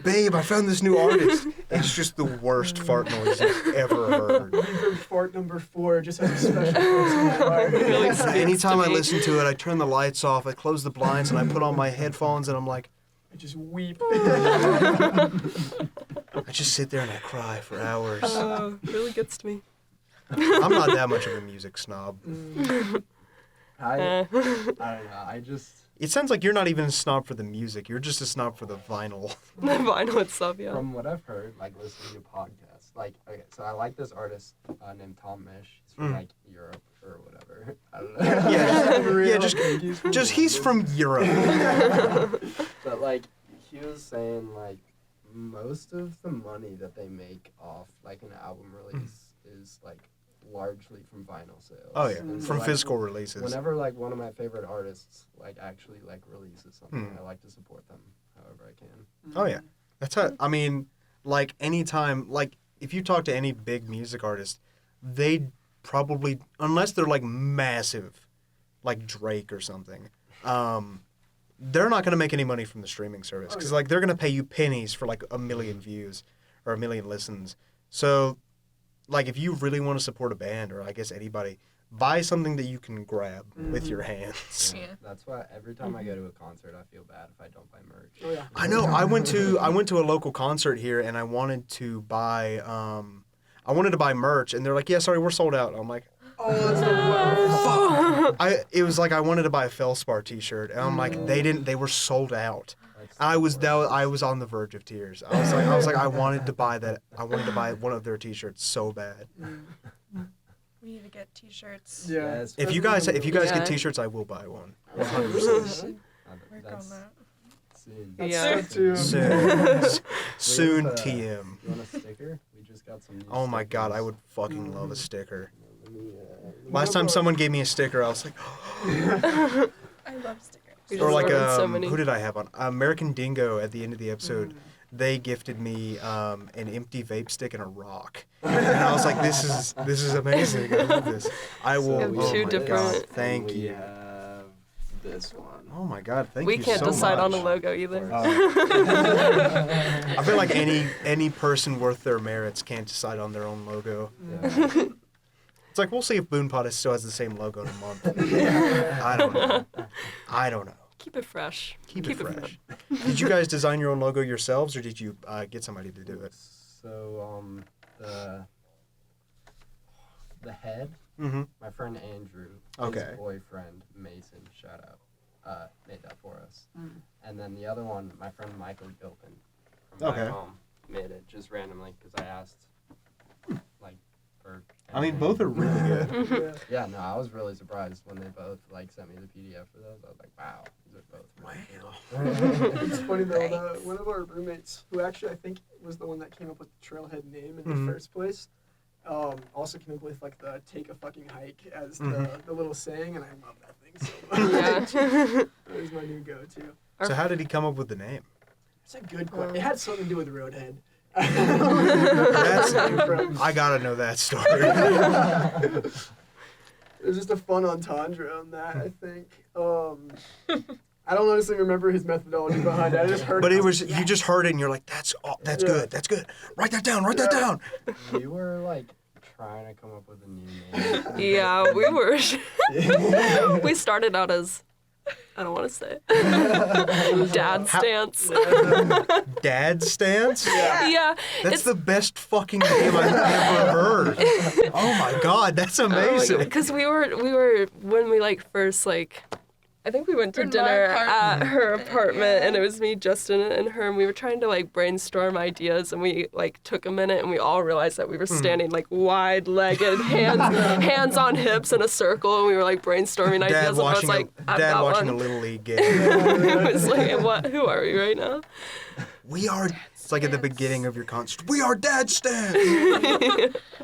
Babe, I found this new artist. It's just the worst fart noise you've ever heard. Even fart number 4 just has a special place in my heart. Really sticks Anytime to I me. listen to it, I turn the lights off, I close the blinds, and I put on my headphones, and I'm like, I just weep. I just sit there and I cry for hours. Really gets to me. I'm not that much of a music snob. I don't know. I just It sounds like you're not even a snob for the music. You're just a snob for the vinyl. The vinyl itself, yeah. from what I've heard, like listening to podcasts, like okay, so I like this artist named Tom Misch. He's from like Europe or whatever. I don't know. Yeah, just he's from Europe. But like he was saying, like most of the money that they make off like an album release is like largely from vinyl sales. Oh yeah, And so, from like, physical releases. Whenever like one of my favorite artists like actually like releases something, I like to support them however I can. Oh yeah, that's how. I mean, like anytime, like if you talk to any big music artist, they probably, unless they're like massive, like Drake or something, they're not gonna make any money from the streaming service because like they're gonna pay you pennies for like 1 million views or 1 million listens. So, like if you really want to support a band or I guess anybody, buy something that you can grab with your hands. Yeah. That's why every time I go to a concert, I feel bad if I don't buy merch. Oh, yeah. I know. I went to a local concert here, and I wanted to buy merch, and they're like, "Yeah, sorry, we're sold out." I'm like, Oh, that's the worst. It was like I wanted to buy a Felspar T-shirt, and I'm like, they were sold out. I was on the verge of tears. I was like, I wanted to buy that. I wanted to buy one of their T-shirts so bad. We need to get t-shirts. Yeah. If you guys Yeah. get T-shirts, I will buy one. 100%. Work on that. Soon. That's Yeah. so too. Soon, We have, TM. You want a sticker? We just got some new Oh my God, stickers. I would fucking love a sticker. Let me, Last time someone gave me a sticker, I was like, I love stickers. We or just like ordered so many. who did I have on? American Dingo at the end of the episode. They gifted me an empty vape stick and a rock, and I was like, "This is amazing. I love this. I will." have Oh two my different- God, thank we you. have this one. Oh my God, thank We you can't so decide on a much. logo either. I feel like any person worth their merits can't decide on their own logo. Yeah. It's like we'll see if BoonePod still has the same logo in a month. I don't know. Keep it fresh. Keep it fresh. Did you guys design your own logo yourselves, or did you get somebody to do it? So the head Mm-hmm. My friend Andrew, Okay. his boyfriend Mason, shout out, made that for us. And then the other one, my friend Michael Gilpin from Okay. back home made it just randomly because I asked, like, for. I mean, anything. both are really good. Yeah. Yeah, no, I was really surprised when they both like sent me the PDF for those. I was like, wow, these are both really cool. It's funny though, Thanks. one of our roommates, who actually I think was the one that came up with the Trailhead name in Mhm. the first place, also came up with like the "take a fucking hike" as the little saying, and I love that thing so much. Yeah. That was my new go-to. So how did he come up with the name? It's a good question. It had something to do with Roadhead. That's- That's I gotta know that story. It was just a fun entendre on that, I think. I don't honestly remember his methodology behind it. I just heard But it I was like, you just heard it and you're like, that's Yeah. good, that's good. Write that down, write that Yeah. down. We were like trying to come up with a new name. Yeah, we were. We started out as, I don't want to say it. Dad stance. Dad stance? Yeah, That's it's the best fucking name I've ever heard. Oh my god, that's amazing. because we were when we like first like. I think we went to In my dinner at apartment. her apartment, and Yeah. it was me, Justin, and her, and we were trying to like brainstorm ideas, and we like took a minute, and we all realized that we were standing like wide-legged, hands on hips in a circle, and we were like brainstorming Dad ideas, and I was watching, like, I've Dad got watching one. a Little League game. It was like, what? Who are we right now? We are, it's like at the beginning of your concert, we are Dad stance.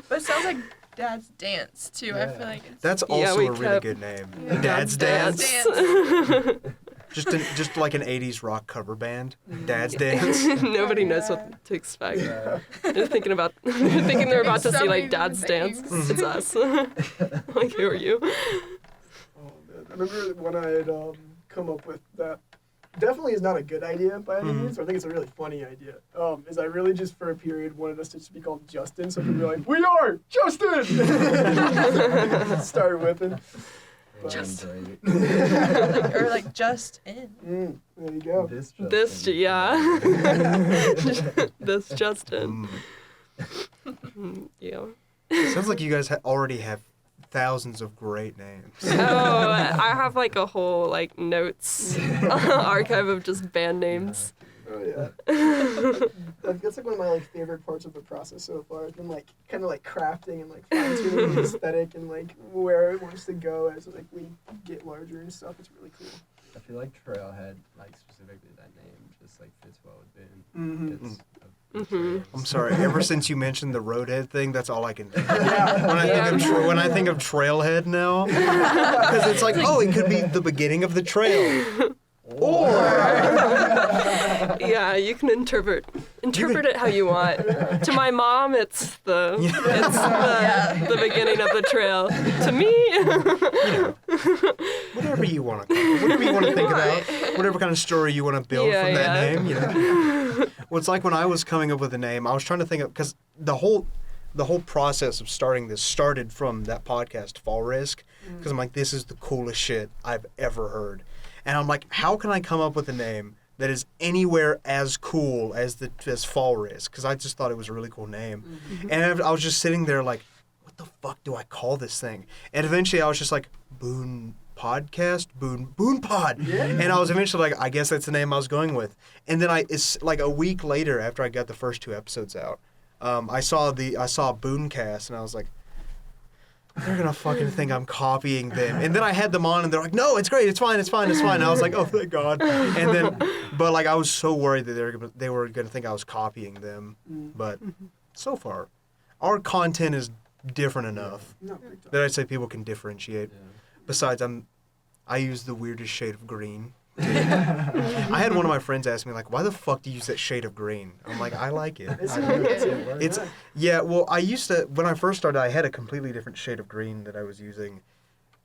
But it sounds like Dad's Dance too. I feel like it's That's Yeah, also we a really kept- good name. Yeah. Dad's Dad's Dance. Dance. Just like an 80s rock cover band. Dad's Dance. Nobody knows what to expect. They're thinking they're about to see like Dad's Dance. things. It's us. Like, who are you? Oh, man. I remember when I had come up with that. Definitely is not a good idea by any means. But I think it's a really funny idea. Is I really just for a period wanted us to just be called Justin, so people be like, "We are Justin." Start whipping. Just or like just in. There you go. this Yeah. This Justin. Yeah. Sounds like you guys already have thousands of great names. Oh, I have like a whole like notes archive of just band names. Oh yeah. That's like one of my like favorite parts of the process so far. It's been like kind of like crafting and like fine tuning the aesthetic and like where it wants to go as like we get larger and stuff. It's really cool. I feel like Trailhead, like specifically that name, just like fits well with Boone. Mm-hmm. It's Mhm. I'm sorry. Ever since you mentioned the Roadhead thing, that's all I can think of. Yeah. When I think of Trailhead now, because it's like, oh, it could be the beginning of the trail, or Yeah, you can interpret it how you want. To my mom, it's the beginning of the trail. To me, whatever you want to, whatever you want to think about, whatever kind of story you want to build Yeah, from that yeah. name. You know, well, it's like when I was coming up with a name, I was trying to think of because the whole process of starting this started from that podcast, Fall Risk, because I'm like, this is the coolest shit I've ever heard, and I'm like, how can I come up with a name that is anywhere as cool as Fall Risk? Because I just thought it was a really cool name, and I was just sitting there like, what the fuck do I call this thing? And eventually I was just like, BoonePod, BoonePod, and I was eventually like, I guess that's the name I was going with. And then it's like a week later after I got the first 2 episodes out, I saw Boonecast, and I was like, they're gonna fucking think I'm copying them. And then I had them on, and they're like, no, it's great, it's fine. And I was like, oh, thank God. And then, but like I was so worried that they were gonna think I was copying them. But so far, our content is different enough No, big time. that I'd say people can differentiate. Yeah. Besides, I use the weirdest shade of green. I had one of my friends ask me like, "Why the fuck do you use that shade of green?" I'm like, "I like it." It's It's yeah. Well, I used to when I first started, I had a completely different shade of green that I was using,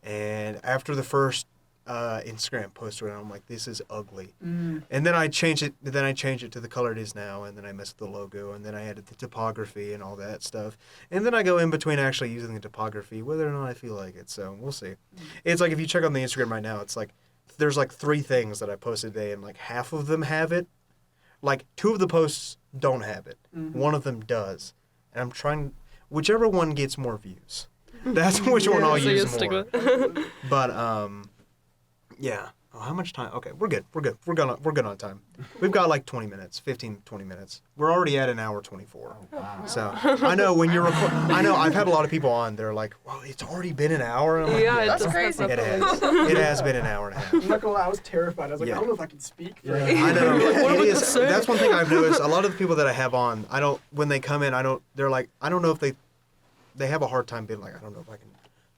and after the first Instagram post, I'm like, "This is ugly," and then I changed it. Then I changed it to the color it is now, and then I messed with the logo, and then I added the typography and all that stuff, and then I go in between actually using the typography, whether or not I feel like it. So we'll see. It's like if you check on the Instagram right now, it's like there's like 3 things that I posted today, and like half of them have it. Like 2 of the posts don't have it. One of them does, and I'm trying whichever one gets more views. That's which one I'll So you use stick more. with- But yeah. Oh, how much time? Okay, we're good. We're good on time. We've got like 20 minutes, 15, 20 minutes. We're already at an hour 24. Wow. So I know when you're I know I've had a lot of people on. They're like, "Well, it's already been an hour." And I'm like, Yeah, it That's just has crazy. that It feeling. has. It has been an hour and a half. I'm not gonna lie, I was terrified. I was like, Yeah. I don't know if I can speak. For I know. What am I It gonna is. say? That's one thing I've noticed. A lot of the people that I have on, I don't. When they come in, I don't. They're like, I don't know if they have a hard time being like, I don't know if I can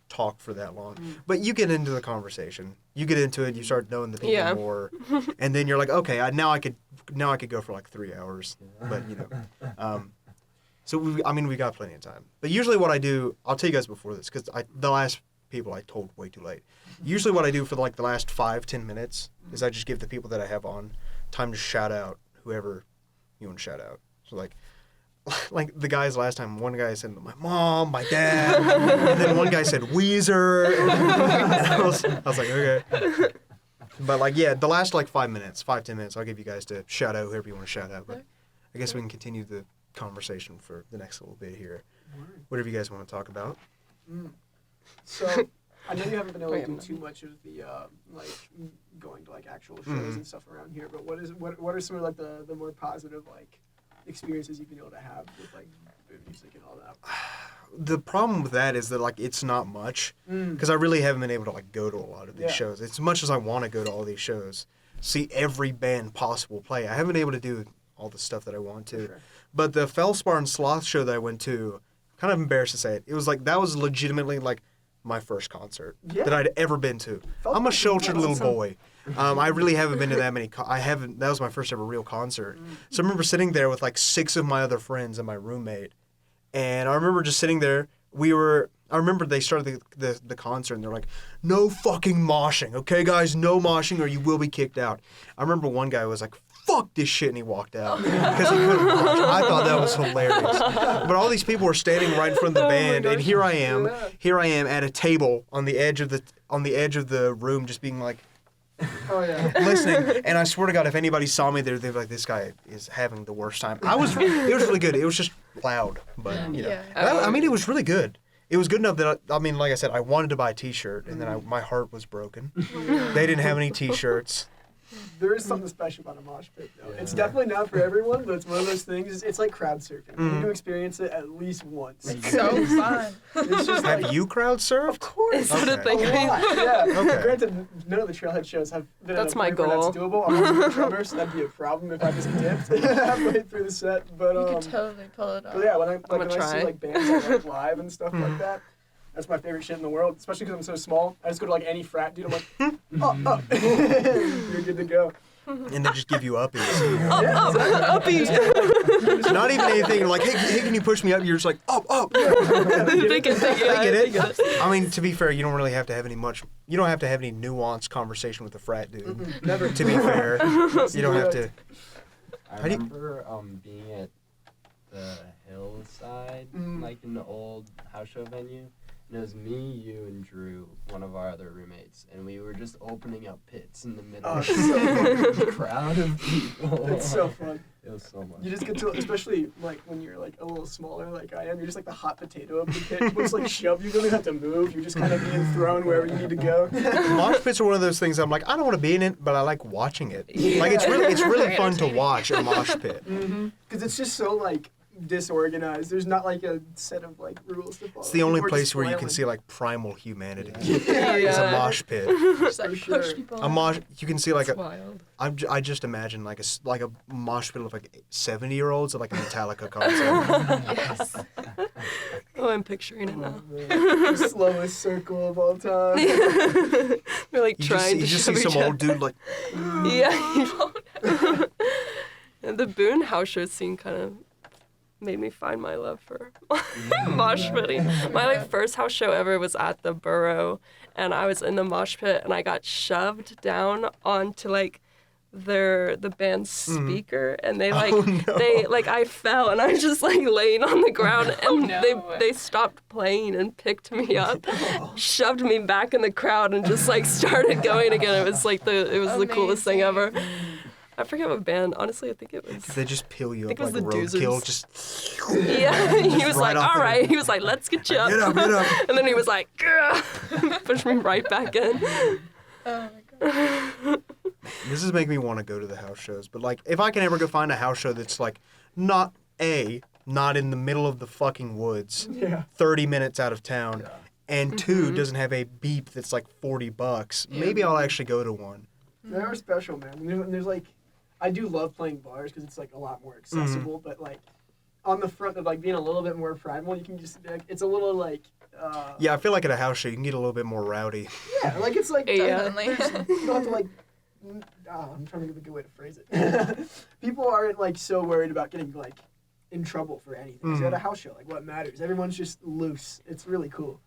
talk for that long. But you get into the conversation. You get into it. You start knowing the people Yeah. more, and then you're like, okay, now I could go for like 3 hours. But so we got plenty of time. But usually what I do, I'll tell you guys before this, because the last people I told way too late. Usually what I do for like the last 5-10 minutes is I just give the people that I have on time to shout out whoever you want to shout out. So like the guys last time, one guy said my mom, my dad, and then one guy said Weezer. And I was like, okay. But like, yeah, the last like 5 minutes, 5-10 minutes, I'll give you guys to shout out whoever you want to shout out. But I guess we can continue the conversation for the next little bit here. Whatever you guys want to talk about. So I know you haven't been able to Wait, do I'm too much of the like going to like actual shows Mhm. and stuff around here, but what are some of like the more positive like experiences you've been able to have with like music and all that? The problem with that is that like it's not much because I really haven't been able to like go to a lot of these Yeah. shows. As much as I want to go to all these shows, see every band possible play, I haven't been able to do all the stuff that I want to. Sure. But the Felspar and Sloth show that I went to, kind of embarrassed to say it, it was like that was legitimately like my first concert Yeah. that I'd ever been to. I'm a Felspar's sheltered little awesome. boy. I really haven't been to that many. I haven't. That was my first ever real concert. So I remember sitting there with like 6 of my other friends and my roommate, and I remember just sitting there. I remember they started the concert and they're like, no fucking moshing, okay guys, no moshing or you will be kicked out. I remember one guy was like, fuck this shit, and he walked out because he couldn't mosh. I thought that was hilarious. But all these people were standing right in front of the band, and here I am at a table on the edge of the room, just being like, Oh yeah. listening, and I swear to God, if anybody saw me there, they'd be like, "This guy is having the worst time." It was really good. It was just loud, but Yeah. I mean, it was really good. It was good enough that I mean, like I said, I wanted to buy a T-shirt, and then my heart was broken. They didn't have any T-shirts. There is something special about a mosh pit, though. It's definitely not for everyone, but it's one of those things. It's like crowd surfing. You need to experience it at least once. It's so fun. It's just like, Have you crowd of surfed? course. Is that a Okay. thing? A lot, yeah. Okay. Granted, none of the trailhead shows have been That's at a my point where goal. that's doable. I'm also a drummer, so that'd be a problem if I just dipped halfway through the set. But You could totally pull it off. But yeah, when I gonna see try. like bands that, like live and stuff like that, that's my favorite shit in the world. Especially because I'm so small. I just go to like any frat dude. I'm like, oh, you're good to go. And they just give you uppies. Uppies. Not even anything like, hey, can you push me up? You're just like, up. They get I get it. I mean, to be fair, you don't really have to have any nuanced conversation with a frat dude. Never. To be fair, you don't have to. I How do you- remember being at the hillside, like in the old house show venue. And it was me, you, and Drew, one of our other roommates, and we were just opening up pits in the middle Oh, of it's so the crowd of people. It's so fun. It was so much. You just get to, especially like when you're like a little smaller, like I am. You're just like the hot potato of the pit. People just like shove you. You don't even have to move. You're just kind of being thrown wherever you need to go. Mosh pits are one of those things I'm like, I don't want to be in it, but I like watching it. Like it's really fun to watch a mosh pit. Because it's just so like disorganized. There's not like a set of like rules to follow. It's the only People are place just where you can flailing. see like primal humanity. Yeah, It's a Yeah. mosh pit. Just like For sure. push people. A mosh. You can see like It's a. wild. I just imagine like a mosh pit of like 70-year-olds at like a Metallica concert. Yes. Oh, I'm picturing it now. The slowest circle of all time. They're like You trying to just shove see some each old other. dude like. Yeah. And the Boone house show scene kind of made me find my love for mosh pitting. My like first house show ever was at the Burrow, and I was in the mosh pit, and I got shoved down onto like the band's speaker, and they like I fell, and I was just like laying on the ground, and they stopped playing and picked me up, shoved me back in the crowd, and just like started going again. It was like the coolest thing ever. I forget what band. Honestly, I think it was. They just peel you I up think it was like the roadkill. Doozers. Just Yeah, he was right like, off all the- right. He was like, let's get you up. Get up, get up. And then he was like, push me right back in. Oh my god. This is making me want to go to the house shows. But like, if I can ever go find a house show that's like not in the middle of the fucking woods, Yeah. 30 minutes out of town, Yeah. and two, doesn't have a beep that's like $40, maybe I'll actually go to one. They are special, man. And there's like, I do love playing bars because it's like a lot more accessible. But like, on the front of like being a little bit more primal, you can just like, it's a little like. Yeah, I feel like at a house show you can get a little bit more rowdy. Yeah, like it's like Yeah. you don't have to like. I'm trying to think of a good way to phrase it. People aren't like so worried about getting like in trouble for anything. So at a house show, like what matters? Everyone's just loose. It's really cool.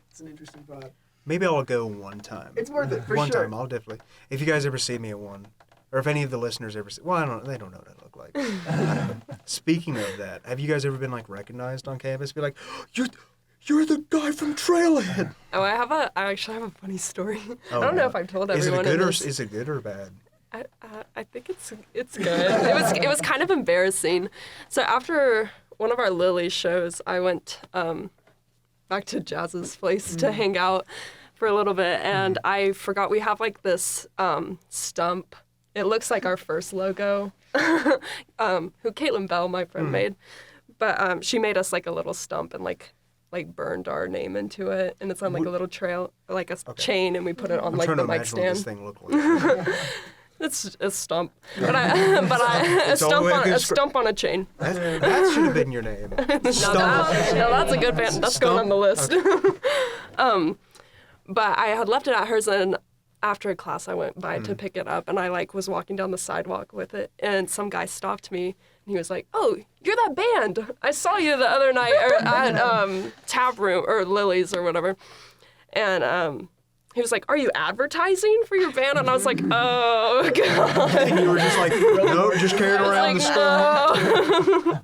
It's an interesting vibe. Maybe I'll go one time. It's worth it for one sure. time, I'll definitely. If you guys ever see me at one, or if any of the listeners ever see, well, they don't know what I look like. Speaking of that, have you guys ever been like recognized on campus? Be like, you're the guy from Trailhead. Oh, I actually have a funny story. Oh, I don't know no. if I've told Is it everyone. good or this. is it good or bad? I think it's good. It was kind of embarrassing. So after one of our Lily shows, I went back to Jazz's place to hang out for a little bit, and I forgot we have like this stump. It looks like our first logo, who Caitlin Bell, my friend, made, but she made us like a little stump and like burned our name into it, and it's on like a little trail, like a chain, and we put it on I'm like trying the to mic imagine what this stand. thing looked like. It's a stump, a stump on a chain. That should have been your name. No, that's a good band. That's going on the list. But I had left it at hers, and after class I went by to pick it up, and I like was walking down the sidewalk with it, and some guy stopped me, and he was like, "Oh, you're that band. I saw you the other night at Tap Room or Lily's or whatever," and he was like, "Are you advertising for your band?" And I was like, "Oh God." And you were just like, no, just carrying around the stump. No.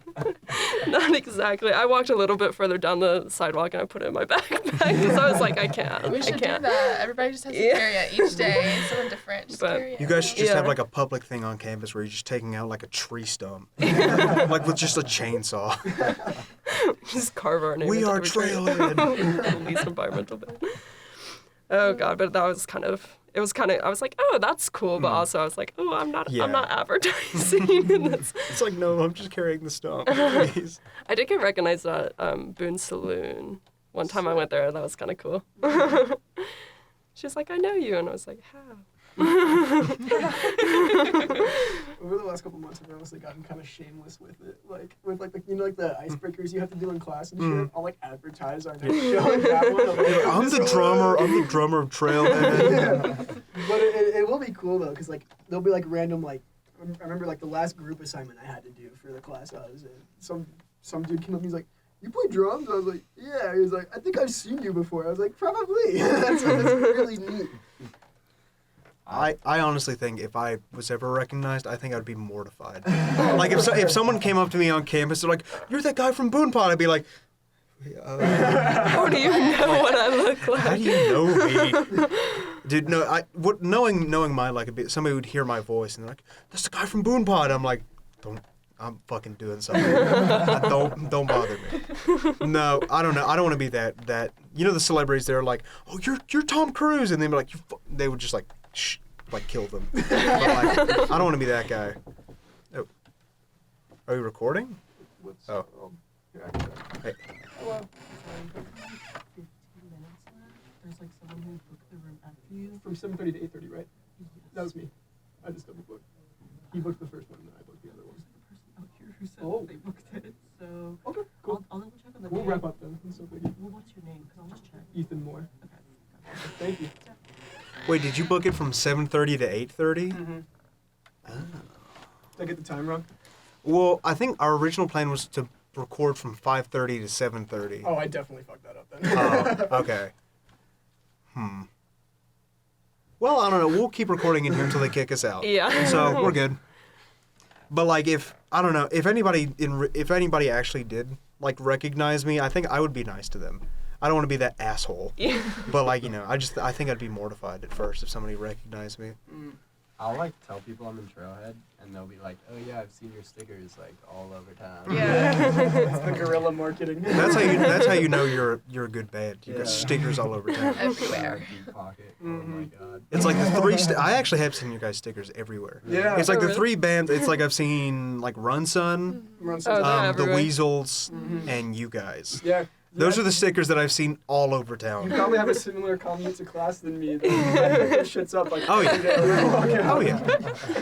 Not exactly. I walked a little bit further down the sidewalk and I put it in my backpack because I was like, I can't. We should I do can't. that. Everybody just has to carry it each day. Someone different. Just But carry it. You guys should just Yeah. have like a public thing on campus where you're just taking out like a tree stump, like with just a chainsaw. Just carve our name. We into are every tree. Trailhead. Least environmental band. Oh God, but that was kind of. It was kind of. I was like, oh, that's cool, but also I was like, oh, I'm not. Yeah. I'm not advertising in this. It's like, no, I'm just carrying the stump. Please. I did get recognized at Boone Saloon. One time I went there, that was kind of cool. She was like, I know you, and I was like, how? Over the last couple months, I've honestly gotten kind of shameless with it. Like with like the, you know, like the icebreakers you have to do in class and shit. I'll like advertise our next show and that one. I'm the drummer. I'm the drummer of Trailhead. But it will be cool though, cause like there'll be like random like I remember like the last group assignment I had to do for the class I was in. Some dude came up and he's like, "You play drums?" I was like, "Yeah." He was like, "I think I've seen you before." I was like, "Probably." That's really neat. I honestly think if I was ever recognized, I think I'd be mortified. Like if someone came up to me on campus, they're like, "You're that guy from BoonePod," I'd be like, How do you know what I look like? "How do you know me?" Dude, no, knowing my like, somebody would hear my voice and they're like, "That's the guy from BoonePod." I'm like, I'm fucking doing something. Don't bother me. No, I don't know. I don't want to be that. You know the celebrities? They're like, "Oh, you're Tom Cruise," and they'd be like, they would just like, shh, like kill them. But, like, I don't want to be that guy. Oh. Are we recording? Oh. Here, I can try. Hey. Hello. 15 minutes left. There's like someone who booked the room after you. From 7:30 to 8:30, right? That was me. I just double booked. He booked the first one, and then I booked the other one. The person out here who said Oh. that they booked it. So Okay, cool. I'll double check on the We'll name. wrap up then. It's no biggie. Well, what's your name? Because I'll just check. Ethan Moore. Okay. Thank you. Wait, did you book it from 7:30 to 8:30? Mm-hmm. Did I get the time wrong? Well, I think our original plan was to record from 5:30 to 7:30. Oh, I definitely fucked that up then. Oh, okay. Well, I don't know. We'll keep recording in here until they kick us out. Yeah. So we're good. But like, if anybody actually did like recognize me, I think I would be nice to them. I don't want to be that asshole. Yeah. But like, I think I'd be mortified at first if somebody recognized me. I'll like tell people I'm in Trailhead, and they'll be like, "Oh yeah, I've seen your stickers like all over town." It's the guerrilla marketing. That's how you know you're a good band. You got stickers all over town. Everywhere. Deep pocket. Oh my god. It's like the three. I actually have seen your guys' stickers everywhere. Yeah. It's like Oh, the really? three bands. It's like I've seen like Run Sun, Run Oh, Sun's- they're the everywhere. Weasels, and you guys. yeah. Those are the stickers that I've seen all over You town. probably have a similar commute to class than me. That shit's up like. Oh, yeah. every day when I walk out. Oh yeah.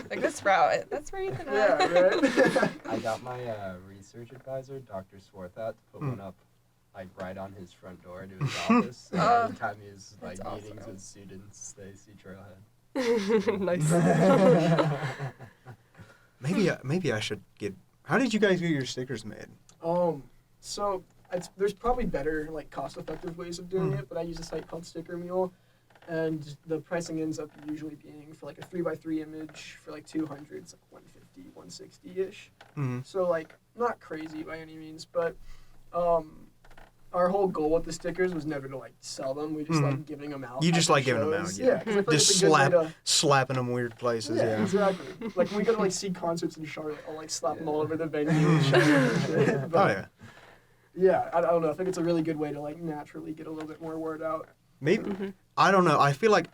Like this route. That's where Ethan went. Yeah, right. I got my research advisor, Dr. Swarthout, to put one up like right on his front door to his office. So Oh, every time he's like that's meetings awesome. with students, they see Trailhead. Nice. Maybe I should get. How did you guys get your stickers made? So there's probably better like cost-effective ways of doing Mm. it, but I use a site called Sticker Mule, and the pricing ends up usually being for like a 3x3 image for like 200, it's like 150, 160 ish. Mm-hmm. So like not crazy by any means, but our whole goal with the stickers was never to like sell them. We just like giving them out. You just at the like giving them shows. out, yeah. 'cause I feel like Just it's a good way to- slapping them weird places. Yeah. exactly. Like when we go to like see concerts in Charlotte, I'll like slap them all over the venue and show them and shit. Oh But, yeah. yeah, I don't know. I think it's a really good way to like naturally get a little bit more word out. Maybe I don't know. I feel like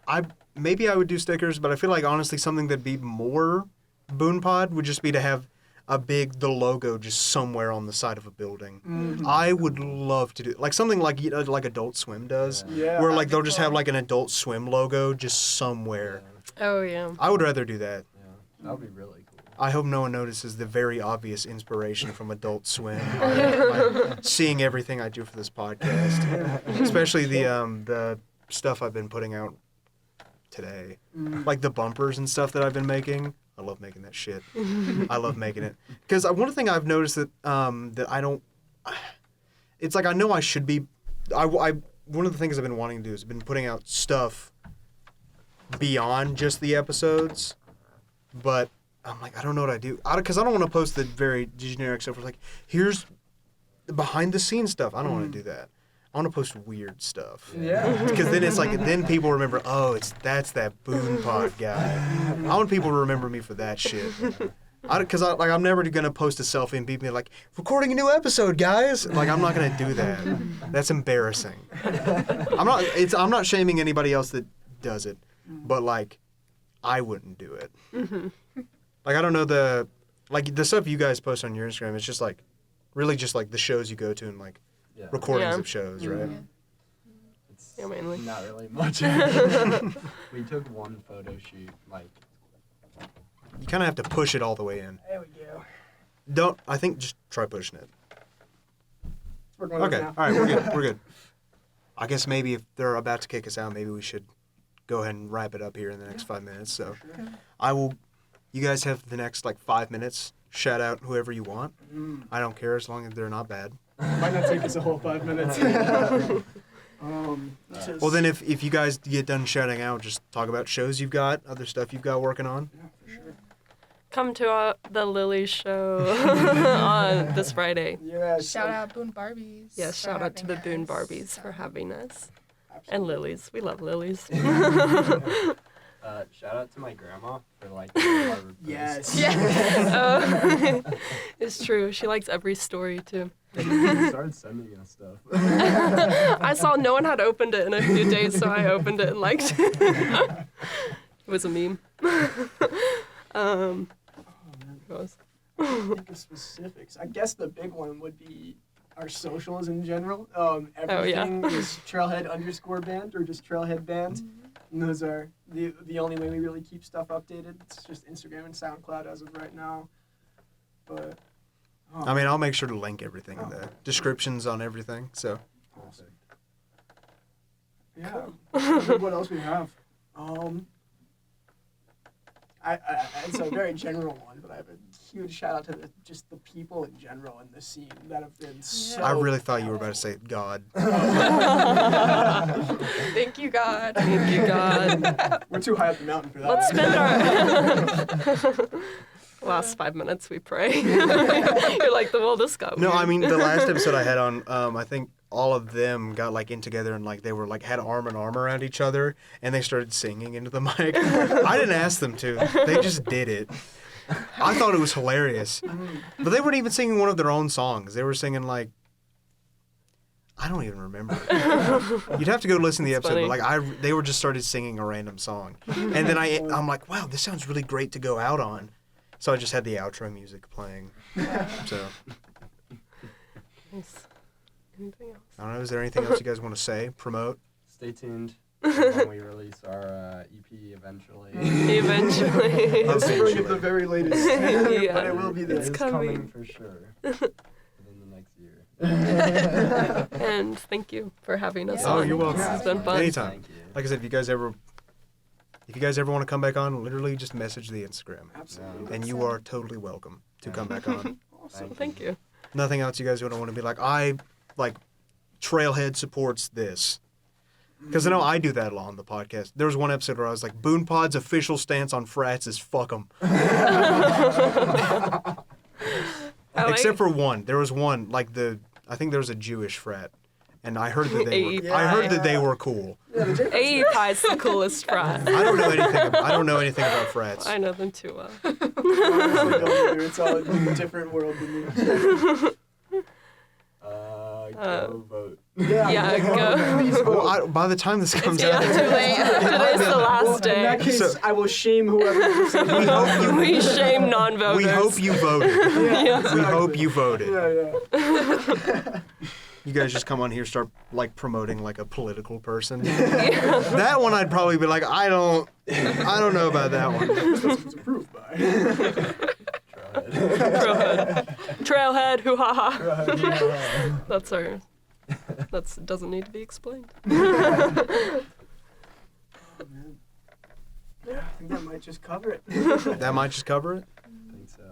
maybe I would do stickers, but I feel like honestly something that'd be more BoonePod would just be to have the logo just somewhere on the side of a building. I would love to do like something like like Adult Swim does, Yeah. where like they'll just have like an Adult Swim logo just somewhere. Oh yeah. I would rather do that. Yeah, that would be really cool. I hope no one notices the very obvious inspiration from Adult Swim. by seeing everything I do for this podcast, especially the stuff I've been putting out today, like the bumpers and stuff that I've been making. I love making that shit. I love making it because one thing I've noticed that that I don't. It's like I know I should be. One of the things I've been wanting to do is been putting out stuff beyond just the episodes, but I'm like, I don't know what I do. Because I don't want to post the very generic stuff. Where it's like, here's the behind the scenes stuff. I don't want to do that. I want to post weird stuff. Yeah. Because then it's like, then people remember, oh, that's that BoonePod guy. I want people to remember me for that shit. Because I'm never going to post a selfie and be like, recording a new episode, guys. Like, I'm not going to do that. That's embarrassing. I'm not shaming anybody else that does it, but like, I wouldn't do it. Like, I don't know the stuff you guys post on your Instagram. It's just like, really just like the shows you go to and like Yeah. recordings Yeah. of shows, right? It's Yeah, mainly. not really much. We took one photo shoot, like, You kind of have to push it all the way in. There we go. I think just try pushing it. It's working with Okay, us all now. right, we're good. We're good. I guess maybe if they're about to kick us out, maybe we should go ahead and wrap it up here in the next 5 minutes. So you guys have the next like 5 minutes. Shout out whoever you want. I don't care as long as they're not bad. Might not take us a whole 5 minutes. Well, then if you guys get done shouting out, just talk about shows you've got, other stuff you've got working on. Yeah, for sure. Come to the Lily show on this Friday. Yeah. Shout out Boone Barbies. Yes, for shout out to the having Boone us. Barbies for having us. And Absolutely. lilies. We love lilies. shout out to my grandma for like our posts. Yes. Yeah. It's true. She likes every story too. She started sending us stuff. I saw no one had opened it in a few days, so I opened it and liked it. It was a meme. What else? Think of specifics. I guess the big one would be our socials in general. yeah. Everything is Trailhead_band or just Trailhead Band. And those are the only way we really keep stuff updated. It's just Instagram and SoundCloud as of right now. But I mean, I'll make sure to link everything in the descriptions on everything. So awesome. Yeah. What else we have? It's a very general one, but I have a huge shout out to just the people in general in the scene that have been so. I really thought you were about to say God. Thank you, God. Thank you, God. We're too high up the mountain for that. Let's spend our last 5 minutes we pray. You're like, well, this got No, weird. I mean the last episode I had on, I think all of them got like in together and like they were like had arm in arm around each other and they started singing into the mic. I didn't ask them to. They just did it. I thought it was hilarious. But they weren't even singing one of their own songs. They were singing like, I don't even remember. You'd have to go listen to the episode. But like they were just started singing a random song. And then I'm like, wow, this sounds really great to go out on. So I just had the outro music playing. So Nice. Anything else? I don't know. Is there anything else you guys want to say? Promote? Stay tuned when we release our EP eventually. Eventually. Let's bring it the very latest. Yeah. But it will be there. It's It's coming. coming for sure. Within the next year. And thank you for having us Oh, on. you're welcome. This has been fun. Anytime. Thank you. Like I said, if you guys ever want to come back on, literally just message the Instagram. Absolutely. And you are totally welcome to come back on. Awesome. Thank you. Nothing else you guys don't want to be like, Trailhead supports this. Because I know I do that a lot on the podcast. There was one episode where I was like, BoonePod's official stance on frats is fuck them. Except for one. There was one, I think there was a Jewish frat. And I heard that they were cool. AEPI is the coolest frat. I don't know anything about frats. I know them too well. It's all a different world than you. Go vote. Yeah, go. Please vote. Well, by the time this comes Yeah, out, too late. Today's the last Well, in that day. case, So- I will shame whoever. We shame non-voters. we hope you voted. Yeah, We hope you voted. Yeah. You guys just come on here, start like promoting like a political person. That one I'd probably be like, I don't know about that one. This was approved by. Trailhead, hoo ha ha. That's doesn't need to be explained. Yeah, I think that might just cover it. That might just cover it. I think so.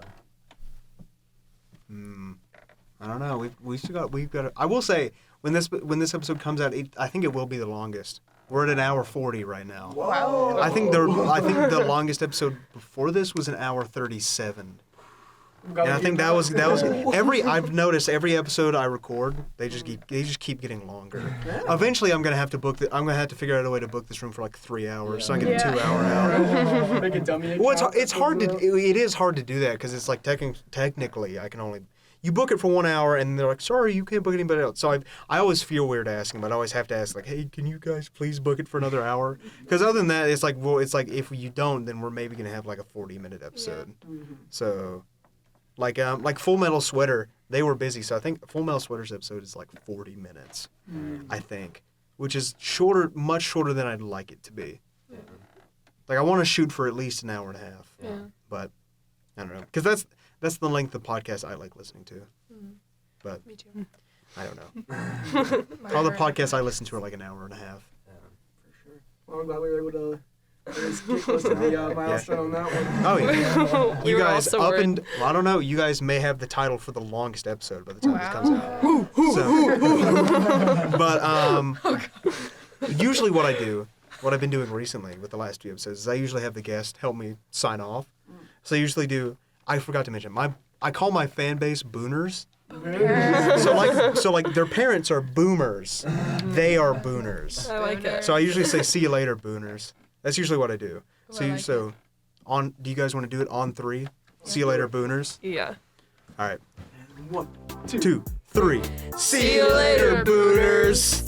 I don't know. We've got. I will say when this episode comes out, I think it will be the longest. We're at an hour 40 right now. Wow. I think the longest episode before this was an hour 37. And I think that was I've noticed every episode I record, they just keep getting longer. Eventually I'm gonna have to figure out a way to book this room for like 3 hours so I get a 2 hour out. Make a dummy Well, account. it is hard to do that because it's like technically I can only. You book it for 1 hour, and they're like, sorry, you can't book anybody else. So I always feel weird asking, but I always have to ask, like, hey, can you guys please book it for another hour? Because other than that, it's like if you don't, then we're maybe going to have like a 40-minute episode. Yeah. Mm-hmm. So, like Full Metal Sweater, they were busy. So I think Full Metal Sweater's episode is like 40 minutes, I think, which is much shorter than I'd like it to be. Yeah. Like, I want to shoot for at least an hour and a half. Yeah. But I don't know. Because that's the length of podcast I like listening to. But Me too. I don't know. All the podcasts I listen to are like an hour and a half. For sure. Well, I'm glad we were able to at least get close to the milestone on that one. Oh, yeah. We You were guys also worried. I don't know. You guys may have the title for the longest episode by the time this comes out. But usually what I've been doing recently with the last few episodes is I usually have the guest help me sign off. So I usually do. I forgot to mention I call my fan base booners. So like their parents are boomers. They are booners. I like it. So I usually say see you later, booners. That's usually what I do. I like Do you guys want to do it on 3? See you later, booners. Yeah. All right. 1, 2, 3. See you later, booners.